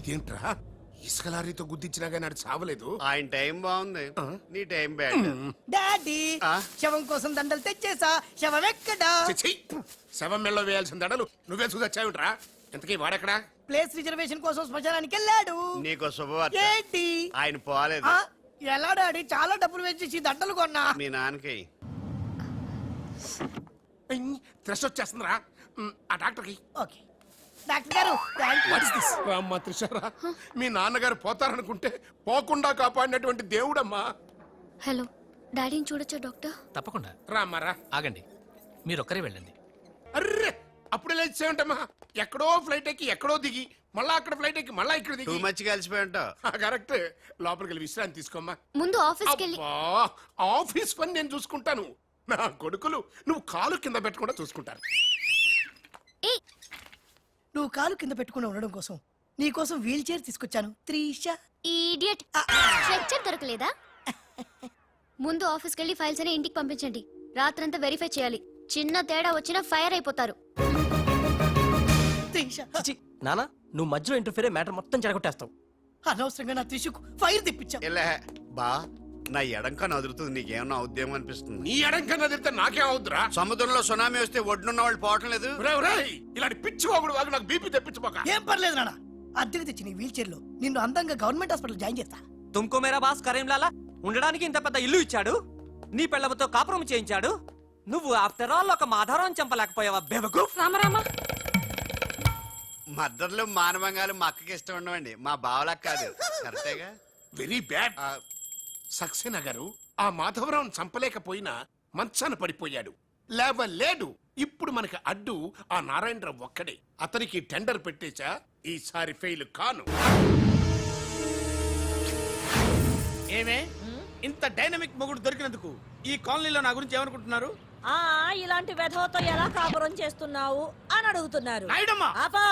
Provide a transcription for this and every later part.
ఇదేంట్రా ఇసుక లారీతో గుద్దించినా గానీ అది చావలేదు. ఆయన టైం బాగుంది, నీ టైం బ్యాడ్. డాడీ శవం కోసం దండలు తెచ్చేసా. శవం ఎక్కడా? చిచ్చి, శవం మెళ్ళో వేయాల్సిన దడలు నువ్వే చూసొచ్చావుట్రా. ఇంతకీ వాడెక్కడా? ప్లేస్ రిజర్వేషన్ కోసం శ్మశానానికి వెళ్ళాడు. నీకు శుభవార్త, ఏంటి? ఆయన పోలేదు. ఎలా డాడీ? చాలా డబ్బులు వేసేసి దండలు కొన్నా. మీ నాన్నకి త్రెస్ వచ్చేస్తుందిరా. ఆ డాక్టర్కి. ఓకే డాక్టర్ గారు, అమ్మా త్రిషారా, మీ నాన్నగారు పోతారనుకుంటే పోకుండా కాపాడినటువంటి దేవుడమ్మా. హలో, డాడీని చూడొచ్చా డాక్టర్? తప్పకుండా రామ్మారా. ఆగండి, మీరొక్కరే వెళ్ళండి. అర్రే, అప్పుడే లేచేయంటమ్మా. ఎక్కడో ఫ్లైట్ ఎక్కి ఎక్కడో దిగి మళ్ళా అక్కడ ఫ్లైట్ ఎక్కి మళ్ళా ఇక్కడ టూ దిగి. మచ్ కలిసిపోయి ఉంటావు. కరెక్ట్. లోపలికి వెళ్ళి విశ్రాంతి తీసుకోమ్మా. ముందు ఆఫీస్కి వెళ్ళి. అబ్బా, ఆఫీస్ పని నేను చూసుకుంటాను. నా కొడుకులు నువ్వు కాలు కింద పెట్టకుండా చూసుకుంటారు. నువ్వు కాలు కింద పెట్టుకుని ఉండడం కోసం నీ కోసం వీల్ చైర్ తీసుకొచ్చాను. త్రిష ఈడియట్, స్ట్రెచ్చర్ దొరకలేదా? ముందు ఆఫీస్కి వెళ్ళి ఫైల్స్ అని ఇంటికి పంపించండి. రాత్రంతా వెరిఫై చేయాలి. చిన్న తేడా వచ్చినా ఫైర్ అయిపోతారు. త్రిష, నానా, నువ్వు మధ్యలో ఇంటర్ఫీర్ మ్యాటర్ మొత్తం చెడగొట్టేస్తావు. అనవసరంగా నా త్రిషకు ఫైర్ తెప్పించావు. ఇలా బా, నా ఎడంకా నదురుతుంది, నీకేమన్నా ఉద్యమం అనిపిస్తుంది? నీ ఎడంకన్నా తిరిగితే నాకేం అవుద్దురా? సముద్రంలో సునామీ వస్తే ఒడ్డున్న వాళ్ళు పోవటం లేదు. ఇలాంటి పిచ్చి వాగుడు వాగు నాకు బీపీ తెప్పించుకోక. ఏం పర్లేదు నాన్న, అద్దెకి తెచ్చి నీ వీల్ చైర్ లో నిన్ను అందంగా గవర్నమెంట్ హాస్పిటల్ జాయిన్ చేస్తా. తుమ్కో మేరా బాస్ కరీంలాలా ఉండడానికి ఇంత పెద్ద ఇల్లు ఇచ్చాడు, నీ పెళ్ళబతో కాపురం చేయించాడు. నువ్వు ఆఫ్టర్ ఆల్ ఒక మాధవరం చంపలేకపోయావా బెవకు? రామరామ, మద్దర్లు మానవంగాలు మా అక్కకి ఇష్టం ఉండవండి, మా బావలకు కాదు. కరెక్టేగా? Very bad. సక్సేనా గారు, ఆ మాధవరావు చంపలేకపోయినా మంచాన పడిపోయాడు, లేవలేడు. ఇప్పుడు మనకి అడ్డు ఆ నారాయణరావు ఒక్కడే. అతనికి టెండర్ పెట్టేచా, ఈసారి ఫెయిల్ కాను. ఏమే ఇంత డైనమిక్ మొగుడు దొరికినందుకు ఈ కాలనీలో నా గురించి ఏమనుకుంటున్నారు? ఇలాంటి వెధవతో ఎలా కాపురం చేస్తున్నావు అని అడుగుతున్నారు. నాయుడమ్మ! ఆపా,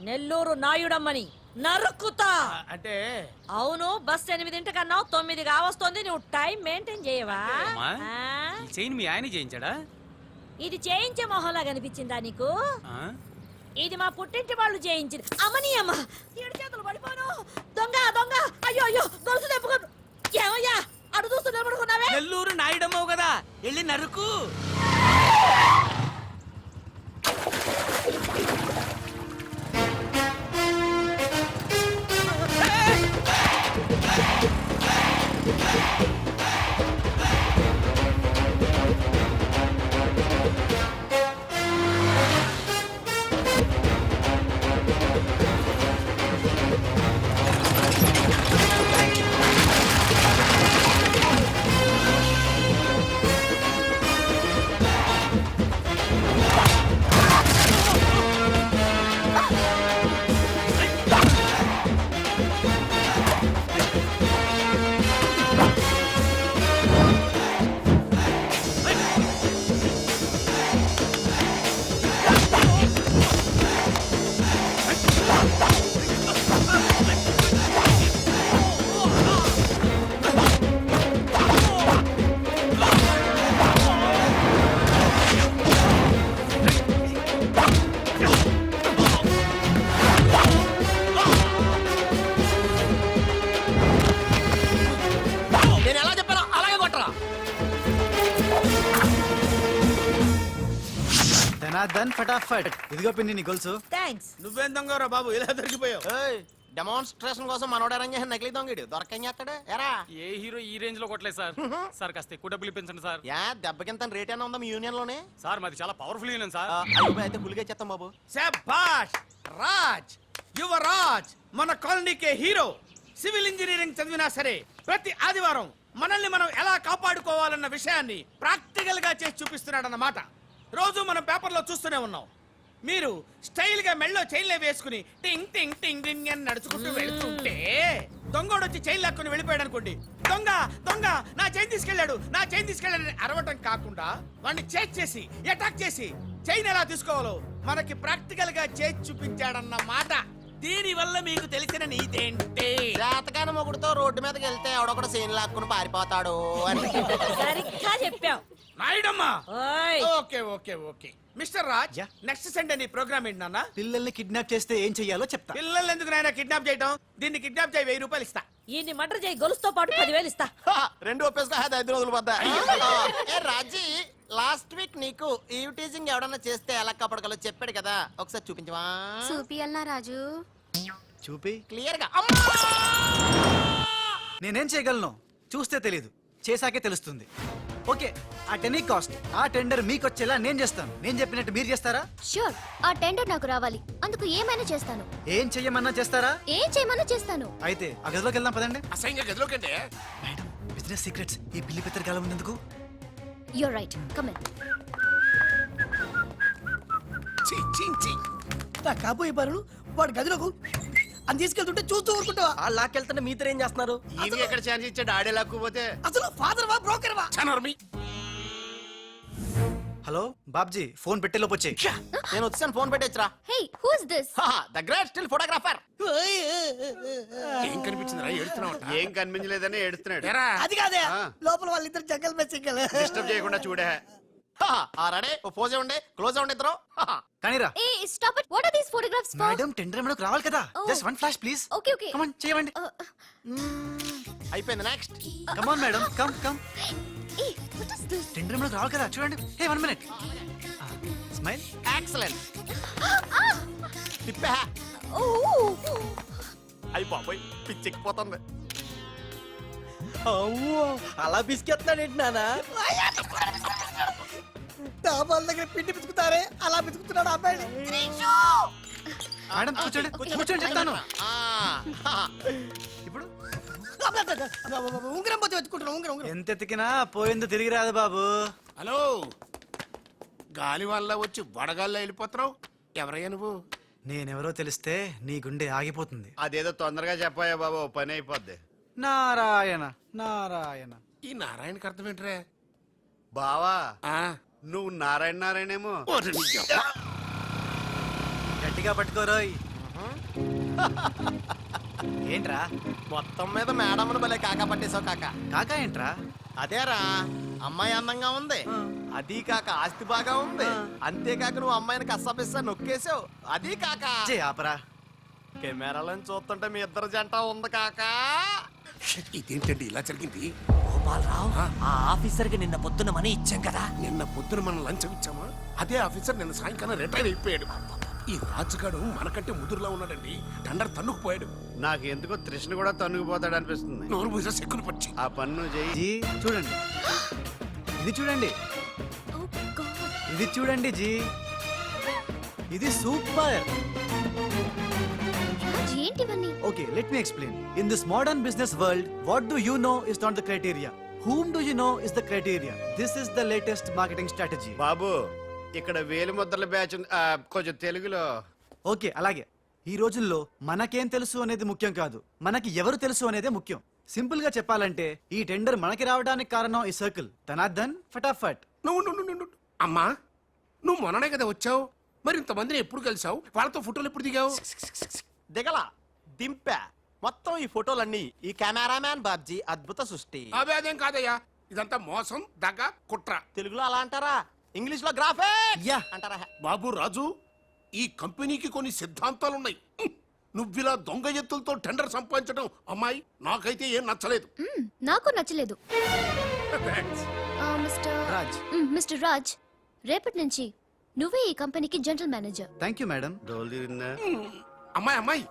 నెల్లూరు నాయుడమ్మని నరుక్కుతా. అంటే అవును, బస్ 8:00 9 కావస్తుంది. నువ్వు టైం మెయింటైన్ చేయవా? చైన్ మీ ఆయన చేయించాడా? ఇది చేయించే మొహంలా కనిపించిందా నీకు? ఇది మా పుట్టింటి వాళ్ళు చేయించింది. అమ్మని అమ్మ, 7 చేతులు పడిపోను. దొంగ దొంగ, అయ్యో అయ్యో, గొలుసు తెప్పుకో. ఏమయ్యా అడు చూస్తూ నిలబడుకున్నావే? నెల్లూరు నాయుడమ్మవు కదా, వెళ్ళి నరుకు. ఫటాఫట్. ఇదిగో పిన్ని నీ గొలుసు. థాంక్స్. నువ్వేం దొంగరా బాబు, ఇలా దొరికిపోయావు? డెమాన్స్ట్రేషన్ కోసం మనోడు అరేంజ్ చేసిన నకిలీ దొంగడు దొరకని చేస్తాడు. ఎరా ఏ హీరో ఈ రేంజ్ లో కొట్టలేదు సార్. సార్ కాస్త ఎక్కువ డబ్బులు ఇప్పించండి సార్. యా దెబ్బకింత రేట్ అయినా ఉందా మీ యూనియన్ లోనే? సార్ మాది చాలా పవర్ఫుల్ యూనియన్ సార్. అయితే గులిగా చేస్తాం బాబు. శభాష్ రాజ్, యువరాజ్, మన కాలనీకే హీరో. సివిల్ ఇంజనీరింగ్ చదివినా సరే ప్రతి ఆదివారం మనల్ని మనం ఎలా కాపాడుకోవాలన్న విషయాన్ని ప్రాక్టికల్ గా చేసి చూపిస్తున్నాడన్నమాట. రోజు మనం పేపర్లో చూస్తూనే ఉన్నాం. మీరు స్టైల్ గా మెళ్ళో చైన్లే వేసుకుని టింగ్ టింగ్ టింగ్ టింగ్ అని నడుచుకుంటూ వెళ్తుంటే దొంగోడు వచ్చి చైన్ లాక్కుని వెళ్ళిపోయాడు అనుకోండి. దొంగ దొంగ, నా చైన్ తీసుకెళ్ళాడు, నా చైన్ తీసుకెళ్ళాడని అరవటం కాకుండా వాడిని చేజ్ చేసి అటాక్ చేసి చైన్ ఎలా తీసుకోవాలో మనకి ప్రాక్టికల్ గా చేసి చూపించాడన్న మాట. దీని వల్ల మీకు తెలిసిన నీతేంటి? జాతకాన మొగుడుతో రోడ్డు మీదకి వెళ్తే ఎవడొకడు సీన్ లాక్కుని పారిపోతాడు అని. సరిగ్గా చెప్పావు. నాయుడమ్మా. ఓయ్ okay okay okay mister Raj, next Sunday నీ ప్రోగ్రామ్ ఏంటి నాన్న? పిల్లల్ని కిడ్నాప్ చేస్తే ఏం చెయ్యాలో చెప్తా. పిల్లలు ఎందుకు నాయన కిడ్నాప్ చేయటం? దీన్ని కిడ్నాప్ చేయి, 1000 రూపాయలు ఇస్తా. ఈయన్ని మటర్ చేయి, గొలుసుతో పాటు 10,000 ఇస్తా. రెండు ఒప్పేసుకో 5 రోజులు పడ్డా. ఏ రాజీ, లాస్ట్ వీక్ నీకు ఈవ్ టీజింగ్ ఎవడన్నా చేస్తే ఎలా కాపాడగలో చెప్పాడు కదా, ఒకసారి చూపించవా? చూపియల్నా రాజు? చూపి క్లియర్ గా. నేనేం చేయగలను చూస్తే తెలీదు, చేశాకే తెలుస్తుంది. ఓకే, అట్ ఎనీ కాస్ట్ ఆ టెండర్ మీకు వచ్చేలా నేను చేస్తాను. నేను చెప్పినట్టు మీరు చేస్తారా? ష్యూర్, ఆ టెండర్ నాకు రావాలి. అందుకు ఏమైనా చేస్తాను. ఏం చెయ్యమన్నా చేస్తారా? ఏం చేయమన్నా చేస్తాను. అయితే ఆ గదిలోకి వెళ్దాం పదండి. అసహ్యంగా గదిలోకంటే మేడం, బిజినెస్ సీక్రెట్స్ ఈ పిల్లి పెద్దరి కాలం ఉన్నందుకు. You're right, come in. ఛీ, ఛీ, ఛీ. నా కాబోయే పరులు వాడు గదిలోకు అని తీసుకెళ్తుంటే చూస్తూ ఊరుకుంటావా? ఆ లాక్కెళ్తుంటే మీతో ఏం చేస్తున్నారు? ఈయనకి ఎక్కడ ఛాన్స్ ఇచ్చాడు ఆడే లాక్కుపోతే? అసలు ఫాదర్ వా బ్రోకర్ వా? చనర్మి. హలో బాబ్జీ, ఫోన్ పెట్టేలోపు వచ్చే. నేను వచ్చాను, ఫోన్ పెట్టేచ్చరా. Hey, who is this? The great still photographer. ఏం కనిపించిందిరా? ఏడుతున్నావు? ఏం కనిపించలేదని ఏడుస్తున్నాడు. ఏరా, అది కాదే, ఆ. లోపల వాళ్ళిద్దరు జంగల్ మే సింగల్. డిస్టర్బ్ చేయకుండా చూడే. రెడీ, పోజ్ ఉండే, క్లోజ్ ఉండే ఇద్దరు. కానీరా ఏ stop it. What are these photographs for? Madam, tender మనకు రావాలి కదా. Oh. Just one flash please. Okay okay. Come on చేయండి. అయిపోయింది, next. Come on madam, come come. ఏ వాట్ ఇస్ దిస్? టెండర్ మనకు రావాలి కదా, చూడండి. Hey 1 minute. స్మైల్. ఎక్సలెంట్. తిప్పా. ఓ అయ్యి బాబోయ్, పిచ్చెక్కిపోతుంది. అలా బిస్కెత్తాడేంటి నానా? డాబాల దగ్గర పిండి పిసుకుతారే అలా పిసుకుతున్నాడు ఆ అబ్బాయి. మేడం కూర్చోండి, కూర్చోండి చెప్తాను. ఇప్పుడు ఉంగరం పోతే వెతుకుంటున్నా. ఉంగరం ఎంత ఎతికినా పోయిందో తిరిగి రాదు బాబు. హలో. గాలి వల్ల వచ్చి వడగాల్లో వెళ్ళిపోతున్నావు. ఎవరయ్యా నువ్వు? నేనెవరో తెలిస్తే నీ గుండె ఆగిపోతుంది. అదేదో తొందరగా చెప్పాయా బాబు, ఓ పని అయిపోద్ది. నారాయణ నారాయణ. ఈ నారాయణకి అర్థం ఏంట్రా? బావా, ఆ, నువ్వు నారాయణ నారాయణేమో. ఓరి నీ యవ్వ. గట్టిగా పట్టుకోరోయ్. ఏంట్రా? మొత్తం మీద మేడంను భలే కాకా పట్టేశావు కాక. కాకా ఏంట్రా? అదేరా, అమ్మాయి అందంగా ఉంది, అది కాక ఆస్తి బాగా ఉంది, అంతేకాక నువ్వు అమ్మాయిని కస్సాపిస్తా నొక్కేసావు, అది కాక జే ఆపరా. కెమెరాలను చూస్తుంటే మీ ఇద్దరు జంట ఉంది కాక. ఇదేంటండి ఇలా జరిగింది? గోపాలరావు, ఆ ఆఫీసర్ కి నిన్న పొద్దున మనీ ఇచ్చాం కదా. నిన్న పొద్దున మనం లంచం ఇచ్చామా? అదే ఆఫీసర్ నిన్న సాయంకాలం రిటైర్ అయిపోయాడు. ఈ రాజుగాడు మనకంటే ముదురులా ఉన్నాడండి. టండర్ తన్నుకుపోయాడు. నాకు ఎందుకో తృష్ణ కూడా తన్నుకుపోతాడు అనిపిస్తుంది. నోరు పూజ సెక్కులు పచ్చి. ఆ పన్ను చెయ్యి. జీ చూడండి, ఇది చూడండి, ఓ గాడ్. ఇది చూడండి జీ, ఇది సూపర్. రాజ్, ఏంటివన్నీ? Okay, let me explain. In this modern business world, what do you know is not the criteria. Whom do you know is the criteria. This is the latest marketing strategy. బాబు, ఇక్కడ వేలు ముద్రల batch ఉంది. కొంచెం తెలుగులో. Okay, అలాగే. ఈ రోజుల్లో మనకేం తెలుసు అనేది ముఖ్యం కాదు, మనకి ఎవరు తెలుసు అనేదే ముఖ్యం. సింపుల్ గా చెప్పాలంటే ఈ టెండర్ మనకి రావడానికి కారణం ఈ సర్కిల్. ధనార్దన్ ఫటాఫట్. నువ్వు అమ్మా, నువ్వు మొన్ననే కదా వచ్చావు. మరి ఇంతమందిని ఎప్పుడు కలిసావు? వాళ్ళతో ఫోటోలు ఎప్పుడు దిగావు? దిగల, దింపా. మొత్తం ఈ ఫోటోలన్నీ ఈ కెమెరామ్యాన్ బాబ్జీ అద్భుత సృష్టి. అవే అదేం కాదయ్యా, ఇదంతా మోసం, దగ్గ, కుట్ర. తెలుగులో అలా అంటారా? ఇంగ్లీష్ లో గ్రాఫే యా. అంటారా? బాబు రాజు, ఈ కంపెనీకి కొన్ని సిద్ధాంతాలున్నాయి. నువ్విలా దొంగ ఎత్తులతో టెండర్ సంపాదించడం అమ్మాయి నాకైతే ఏం నచ్చలేదు. నాకు నచ్చలేదు. Thanks. రాజ్. మిస్టర్ రాజ్, రేపటి నుంచి నువ్వే ఈ కంపెనీకి general manager. Thank you madam. డోలు తిరిగిందా? అమ్మాయి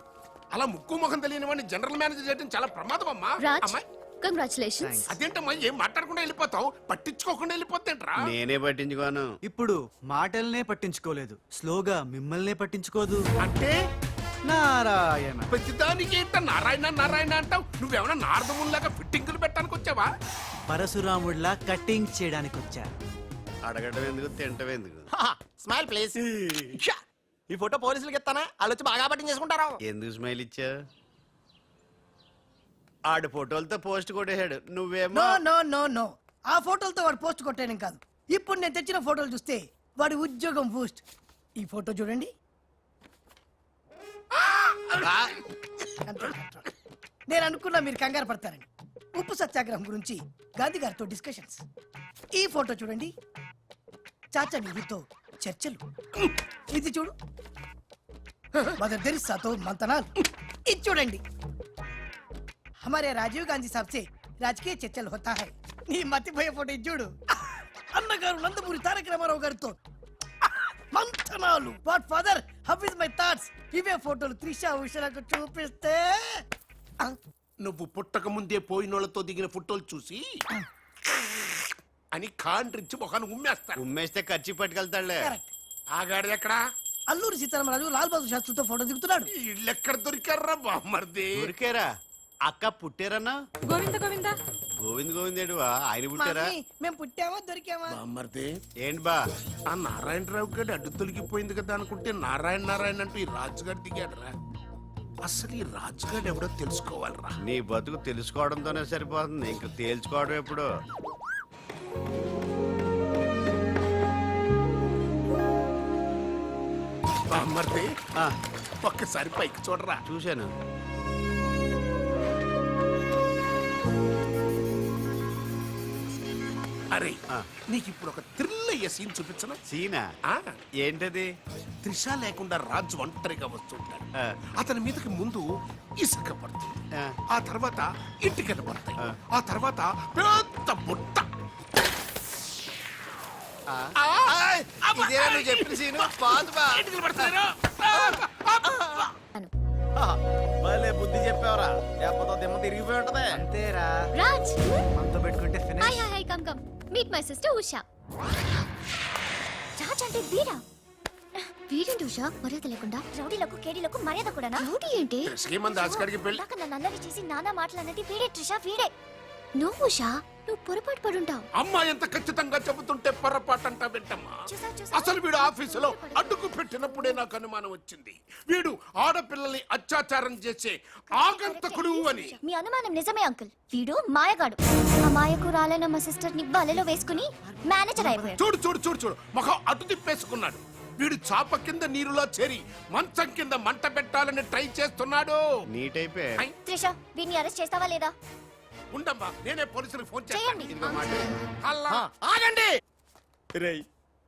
అలా ముక్కు ముఖం తెలియని వాడిని జనరల్ మేనేజర్ చేయడం చాలా ప్రమాదం అమ్మా. రాజ్, అమ్మాయి, కంగ్రాచులేషన్స్. అదేంటమ్మా ఏం మాట్లాడకుండా వెళ్ళిపోతావు? పట్టించుకోకుండా వెళ్ళిపోతేంట్రా? నేనే పట్టించుకోను. ఇప్పుడు మాటల్నే పట్టించుకోలేదు, స్లోగా మిమ్మల్నే పట్టించుకోదు. అంటే నారాయణ. ప్రతిదానికి ఏంట నారాయణ నారాయణ అంటావు? నువ్వేమన్నా నారదముల్లాగా ఫిట్టింగులు పెట్టడానికి వచ్చావా? పరశురాముడిలా కటింగ్ చేయడానికి వచ్చా. అడగడం ఎందుకు, తింటం ఎందుకు? Smile please. ఈ ఫోటో పోలీసులకి ఇస్తానా? వాళ్ళు వచ్చి బాగా పట్టింగ్ చేసుకుంటారు. ఎందుకు స్మైల్ ఇచ్చా? ఆడు ఫోటోలతో పోస్ట్ కొట్టేశాడు, నువ్వేమో. నో నో నో నో, ఆ ఫోటోలతో వాడు పోస్ట్ కొట్టేయడం కాదు. ఇప్పుడు నేను తెచ్చిన ఫోటోలు చూస్తే వాడి ఉద్యోగం బూస్ట్. ఈ ఫోటో చూడండి. నేను అనుకున్నా మీరు కంగారు పడతారని. ఉప్పు సత్యాగ్రహం గురించి గాంధీ గారితో డిస్కషన్స్. ఈ ఫోటో చూడండి, చాచా నెహ్రూతో చర్చలు. ఇది చూడు, మదర్ తెరిసాతో మంతనాలు. ఇది చూడండి, हमारे राजीव गांधी साहब से राजकीय చర్చలు होता है. నీ మతిపోయే ఫోటో ఇది చూడు, అన్నగారు నందమూరి తారక రామారావు గారితో మంతనాలు. What father, how is my thoughts? ఇవే ఫోటోలు త్రిషా ఉషలకు చూపిస్తే నువ్వు పుట్టక ముందే పోయినోళ్లతో దిగిన ఫోటోలు చూసి అని కాండ్రించి మొహాన్ని ఉమ్మేస్తా. ఉమ్మేస్తే ఖర్చు పట్టుకెళ్తాడులే. కరెక్ట్. ఆగాడు ఎక్కడా? అల్లూరి సీతారామరాజు లాల్ బహదూర్ శాస్త్రితో ఫోటో దిగుతున్నాడు. వీళ్ళెక్కడ దొరికారా బామ్మర్ది? ఊరికేరా అక్క పుట్టారన్నా? గోవింద గోవింద గోవింద్ గోవింద్ ఏడువా ఆయన పుట్టారా? మమ్మీ, మేము పుట్టామా దొరికామా? బామ్మర్ది, ఏంటి బా ఆ నారాయణరావు గారి అడ్డు తొలగిపోయింది కదా అనుకుంటే నారాయణ నారాయణ అంటూ ఈ రాజుగారు దిగాడరా. అసలు ఈ రాజుగారు ఎవడో తెలుసుకోవాలరా. నీ బతుకు తెలుసుకోవడంతోనే సరిపోతుంది, ఇంక తేల్చుకోవడం ఎప్పుడు? బామ్మర్ది, ఆ, ఒక్కసారి పైకి చూడరా. చూశాను. అరే, ఆ. నీకు ఇప్పుడు ఒక థ్రిల్ అయ్యే సీన్ చూపించను. సీనా ఏంటది? త్రిష లేకుండా రాజు ఒంటరిగా వస్తుంటాడు. ఆ. అతని మీదకి ముందు ఇసుక పడుతుంది, ఆ. ఆ తర్వాత ఇటుకలు పడతాయి, ఆ. ఆ తర్వాత పెద్ద బుట్ట. ఆ. ఆ! ఇదేనా నువ్వు చెప్పిన సీను? పాదు బా. ఇటుకలు పడతాయిరా. భలే బుద్ధి చెప్పావరా, లేకపోతే దిమ్మ తిరిగిపోయి ఉంటదే. అంతేరా, రాజ్, మనతో పెట్టుకుంటే hi finish. Hi hi, come come meet my sister Usha. Raj అంటే వీరా? వీరేంటి ఉషా మర్యాద లేకుండా? రౌడీలకు కేడీలకు మర్యాద కూడానా? రౌడీ ఏంటి? త్రిషకి మన దాచుకాడికి పెళ్ళి. ఇందాక నన్ను అల్లరి చేసి నానా మాటలన్నది వీడే ట్రిషా, వీడే. నువ్వు ఉషా, నువ్వు పొరపాటు పడుంటావు. అమ్మా ఎంత ఖచ్చితంగా చెబుతుంటే పొరపాటంట వింటమ్మా. చూసా అసలు వీడు ఆఫీసులో అడ్డుకు పెట్టినప్పుడే నాకు అనుమానం వచ్చింది. వీడు ఆడపిల్లల్ని అత్యాచారం చేసే ఆగంతకుడు అని. మీ అనుమానం నిజమే అంకుల్. వీడు మాయగాడు. ఆ మాయకు రాలైన మా సిస్టర్ ని బలలో వేసుకుని మేనేజర్ అయిపోయాడు. చూడు చూడు చూడు చూడు, మొహం అటు తిప్పేసుకున్నాడు. వీడు చాప కింద నీరులో చేరి మంచం కింద మంట పెట్టాలని ట్రై చేస్తున్నాడు. నీట్ అయిపోయి ఐ, త్రిష, వీడిని అరెస్ట్ చేస్తావా లేదా? ఉండమ్మా, నేనే పోలీసులకు ఫోన్ చేస్తాను. చేయండి. ఇంకో మాట. హల్లా. ఆగండి రేయ్,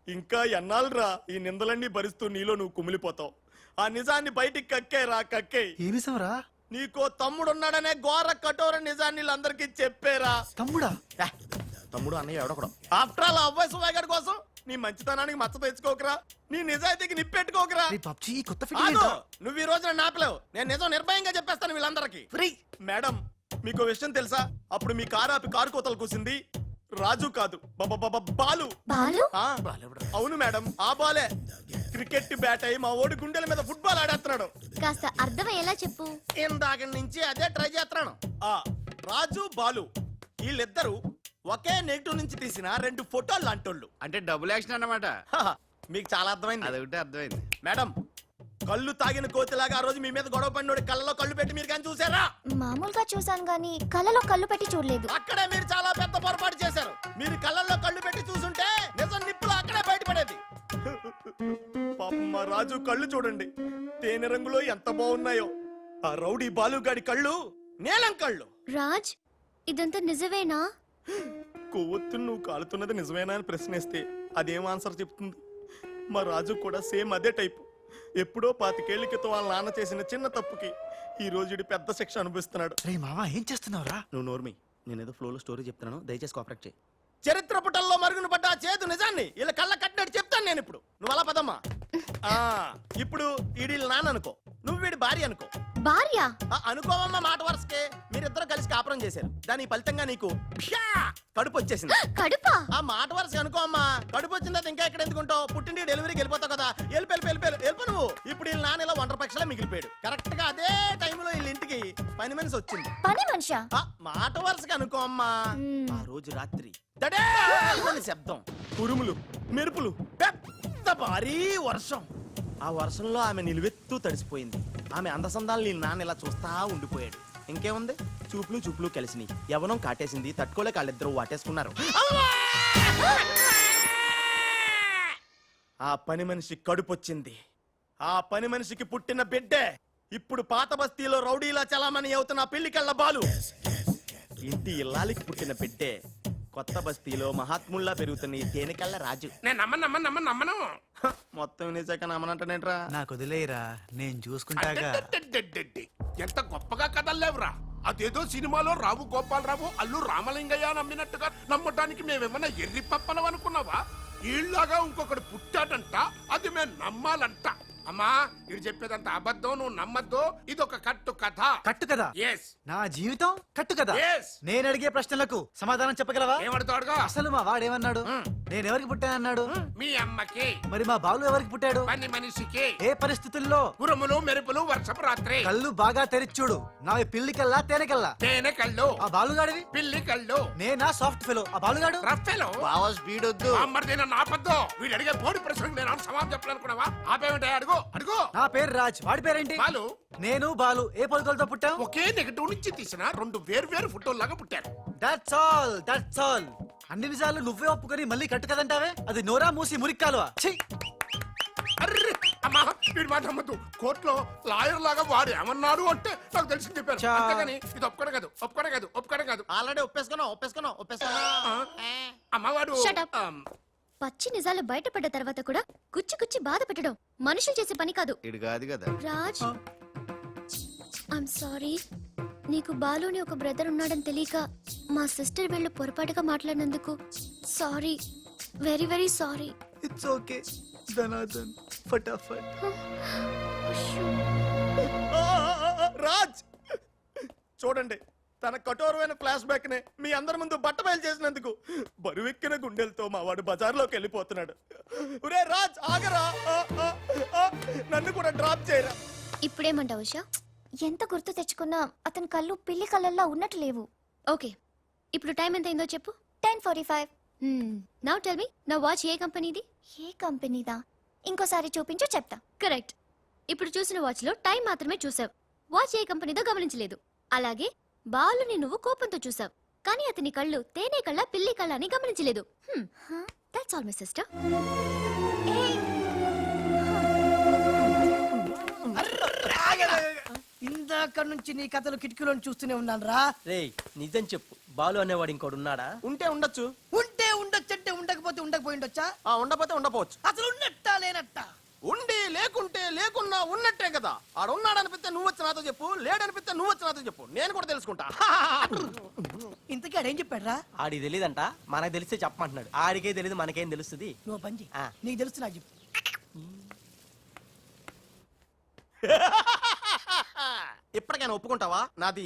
ఇంకా ఎన్నాళ్ళరా ఈ నిందలన్నీ భరిస్తూ నీలో నువ్వు కుమిలిపోతావు? ఆ నిజాన్ని బయటికి కక్కేరా, కక్కే. ఏ నిజంరా? నీకో తమ్ముడున్నాడనే ఘోర కఠోర నిజాన్ని వీళ్ళందరికీ చెప్పేరా. తమ్ముడా? తమ్ముడు అన్నయ్య ఎవడకూడదు. ఆఫ్టర్ ఆల్ అవ్వాయి సువాగడ్ కోసం నీ మంచితనానికి మచ్చ తెచ్చుకోకరా, నీ నిజాయితీకి నిప్పెట్టుకోకరా. రే పబ్జి, ఈ కొత్త ఆగు! ఫిట్టింగ్ నువ్వు ఈ రోజున నాపలేవు. నేను నిజం నిర్భయంగా చెప్పేస్తాను వీళ్ళందరికీ. మేడం, మీకు విషయం తెలుసా? అప్పుడు మీ కారు ఆపి కారు కోతలు కూసింది రాజు కాదు, బాలు. బాలు? ఆ, అవును మేడం, ఆ బాలే క్రికెట్ బ్యాట్ అయి మా ఓడి గుండెల మీద ఫుట్బాల్ ఆడేస్తున్నాడు. కాస్త అర్థమయ్యేలా చెప్పు. ఇందాక నుంచి అదే ట్రై చేస్తున్నాను. ఆ రాజు బాలు వీళ్ళిద్దరూ ఒకే నెగిటివ్ నుంచి తీసిన రెండు ఫోటోలు లాంటోళ్ళు. అంటే డబుల్ యాక్షన్ అన్నమాట. హహ, మీకు చాలా అర్థమైంది. అదొకటి అర్థమైంది. మేడం, కళ్ళు తాగిన కోతిలాగా ఆ రోజు మీ మీద గొడవ పడినోడి కళ్ళలో కళ్ళు పెట్టి మీరు కానీ చూసారా? మామూలుగా చూసాను గానీ కళ్ళలో కళ్ళు పెట్టి చూడలేదు. అక్కడే మీరు చాలా పెద్ద పొరపాటు చేశారు. మీరు కళ్ళల్లో కళ్ళు పెట్టి చూసుంటే నిజం నిప్పులు అక్కడే బయటపడేది. పాపం మా రాజు కళ్ళు చూడండి, తేనె రంగులో ఎంత బాగున్నాయో. ఆ రౌడీ బాలుగాడి కళ్ళు నీలం కళ్ళు. రాజ్, ఇదంతా నిజమేనా? కొవ్వొత్తు నువ్వు కాలుతున్నది నిజమేనా అని ప్రశ్నిస్తే అదేం ఆన్సర్ చెప్తుంది? మా రాజు కూడా సేమ్ అదే టైపు. ఎప్పుడో 25 ఏళ్ల క్రితం వాళ్ళ నాన్న చేసిన చిన్న తప్పుకి ఈ రోజు ఈడు పెద్ద శిక్ష అనుభవిస్తున్నాడు. రే మావా, ఏం చేస్తున్నావురా? నువ్వు నోర్మి, నేనేదో ఫ్లోలో స్టోరీ చెప్తున్నాను, దయచేసి కోఆపరేట్ చేయి. చరిత్ర పుటల్లో మరుగున పడ్డ ఆ చేదు నిజాన్ని ఇలా కళ్ళ కట్టినట్టు చెప్తాను నేను ఇప్పుడు. నువ్వు అలా పదమ్మా. ఆ, ఇప్పుడు ఈడి నాన్న అనుకో, నువ్వు వీడి భార్య అనుకో. భార్య? అనుకోవమ్మా, మాట వరుసకే మీరిద్దరు కలిసి కాపురం చేశారు. దాని ఫలితంగా నీకు ప్యా కడుపు వచ్చేసింది. కడుపా? ఆ మాట వరుస అనుకో అమ్మా. కడుపు వచ్చిన తర్వాత ఇంకా ఎక్కడ ఎందుకుంటావు? పుట్టింటి డెలివరీకి వెళ్ళిపోతావు కదా. వెళ్ళిపో నువ్వు. ఇప్పుడు వీళ్ళ నాన్న ఇలా 100 పక్షలా మిగిలిపోయాడు. కరెక్ట్ గా అదే టైంలో వీళ్ళ ఇంటికి పని మనిషి వచ్చింది. పని మనిషా? ఆ మాట వరుసగా అనుకో అమ్మా. ఆ రోజు రాత్రి దడే అని శబ్దం, ఉరుములు, మెరుపులు, పెద్ద భారీ వర్షం. ఆ వర్షంలో ఆమె నిలువెత్తు తడిసిపోయింది. ఆమె అందసందాలు నీ నాన్న ఇలా చూస్తా ఉండిపోయాడు. ఇంకేముంది, చూపులు కలిసినాయి. యవనం కాటేసింది, తట్టుకోలేక వాళ్ళిద్దరూ వాటేసుకున్నారు. ఆ పని మనిషి కడుపొచ్చింది. ఆ పని మనిషికి పుట్టిన బిడ్డే ఇప్పుడు పాత బస్తీలో రౌడీలా చలామణి అవుతున్న పిల్లికళ్ళ బాలు ఇంటి ఇల్లాలికి పుట్టిన పెట్టే కొత్త బస్తీలో మహాత్ముల్లా పెరుగుతున్న ఈ తేనెకళ్ళ రాజు. నేను నమ్మను హ, మొత్తం నిజాక నమ్మనంటనేట్రా. నాకు వదిలేయరా, నేను చూసుకుంటాగా. అడ్డడ్డడ్డడ్డడ్డి. ఎంత గొప్పగా కథల్లేవురా. అదేదో సినిమాలో రావు గోపాలరావు అల్లు రామలింగయ్య నమ్మినట్టుగా నమ్మటానికి మేమేమన్నా ఎర్రి పప్పలం అనుకున్నావా? ఈళ్ళగా ఇంకొకటి పుట్టాడంట, అది మేము నమ్మాలంట. అమ్మా ఇది చెప్పేదంత అబద్ధం, నువ్వు నమ్మద్దు. ఇదొక కట్టు కథ. కట్టు కదా? ఎస్. నా జీవితం కట్టు కదా? Yes. నేను అడిగే ప్రశ్నలకు సమాధానం చెప్పగలవా? ఏమడతాడుగా? అసలు మా వాడేమన్నాడు? నేను ఎవరికి పుట్టానన్నాడు? మీ అమ్మకి. మరి మా బాలు ఎవరికి పుట్టాడు? పని మనిషికి. ఏ పరిస్థితుల్లో? ఉరుములు మెరుపులు వర్షపు రాత్రి. కళ్ళు బాగా తెరిచూడు. నావి పిల్లి కల్లా తేనె కల్లా? తేనె కళ్ళు. ఆ బాలుగాడివి? పిల్లి కళ్ళు. నేనా సాఫ్ట్ ఫెలో, ఆ బాలుగాడు రఫెలో. బావా స్పీడ్ వద్దు. మరి నేను ఆపద్దు. వీడు అడిగే బోడి ప్రశ్నకు నేను సమాధానం చెప్పాలనుకున్నావా? ఆపేమిటే అడుగు అడుగు. నా పేరు రాజ్, వాడి పేరేంటి? బాలు. నేను బాలు ఏ పొలకలతో పుట్టాం? ఒకే నెగటివ్ నుంచి తీసిన రెండు వేరు ఫోటోల్లాగా పుట్టారు. That's all, that's all. అన్ని నిజాలు నువ్వే ఒప్పుకొని మళ్ళీ కట్టు కదంటావే? అది నోరా మూసి మురిక్కాలువా? ఛీ! అర్రే అమ్మా వీడి మాట నమ్మద్దు. కోర్టులో లాయర్ లాగా వాడు ఏమన్నాడు అంటే నాకు తెలిసి చెప్పారు. చా. అంతేగాని ఇది ఒప్పుకోవడం కాదు. ఆల్రెడీ ఒప్పేసుకున్నా. అమ్మవాడు Shut up. పచ్చి నిజాలు బయటపడ్డ తర్వాత కూడా గుచ్చి గుచ్చి బాధ పెట్టడం మనుషులు చేసే పని కాదు. ఇడు కాదు కదా. Raj I'm sorry. నీకు బాలుని ఒక బ్రదర్ ఉన్నాడని తెలియక మా సిస్టర్ వీళ్ళు పొరపాటుగా మాట్లాడినందుకు sorry, very very sorry. It's okay ధనాధన్ ఫటాఫట్. రాజ్ చూడండి, తన కఠోరమైన ఫ్లాష్ బ్యాక్ ని మీ అందరి ముందు బట్టబయలు చేసినందుకు బరువెక్కిన గుండెలతో మా వాడు బజార్లోకి వెళ్ళిపోతున్నాడు. ఒరే రాజ్ ఆగరా, నన్ను కూడా డ్రాప్ చేయరా. ఇప్పుడేమంటావు ఉషా? ఎంత గుర్తు తెచ్చుకున్నా అతని కళ్ళు పిల్లి కళ్ళల్లా ఉన్నట్టు లేవు. ఓకే, ఇప్పుడు టైం ఎంత అయిందో చెప్పు. 10:45. నౌ టెల్ మీ, నా వాచ్ ఏ కంపెనీది? ఏ కంపెనీదా? ఇంకోసారి చూపించు చెప్తా. కరెక్ట్. ఇప్పుడు చూసిన వాచ్ లో టైం మాత్రమే చూసావు, వాచ్ ఏ కంపెనీదో గమనించలేదు. అలాగే బాలుని నువ్వు కోపంతో చూసావు, కానీ అతని కళ్ళు తేనె కళ్ళ పిల్లి కళ్ళ అని గమనించలేదు. That's all my sister. ఇందాక నుంచి నీ కథలు కిటికీలో చూస్తూనే ఉన్నాను రా. రేయ్ నిజం చెప్పు, బాలు అనేవాడు ఇంకోడు ఉన్నాడా? ఉంటే ఉండొచ్చు, ఉంటే ఉండొచ్చంటే ఉండకపోతే ఉండకపోయి ఉండొచ్చా? ఉండపోతే ఉండపోవచ్చు. అసలు ఉన్నట్టా లేనట్టా? ఉండి లేకుంటే లేకున్నా ఉన్నట్టే కదా. ఆడ ఉన్నాడనిపిస్తే నువ్వు వచ్చి నాతో చెప్పు, లేడనిపిస్తే నువ్వు వచ్చి నాతో చెప్పు, నేను కూడా తెలుసుకుంటా. ఇంతకీ ఆడేం చెప్పాడు రా? ఆడికి తెలీదంట, మనకు తెలిస్తే చెప్పమంటున్నాడు. ఆడికే తెలీదు, మనకేం తెలుస్తుంది? నువ్వు పని చెయ్యి. ఆ. నీకు తెలుసు నాకు చెప్పు. ఇప్పటికైనా ఒప్పుకుంటావా? నాది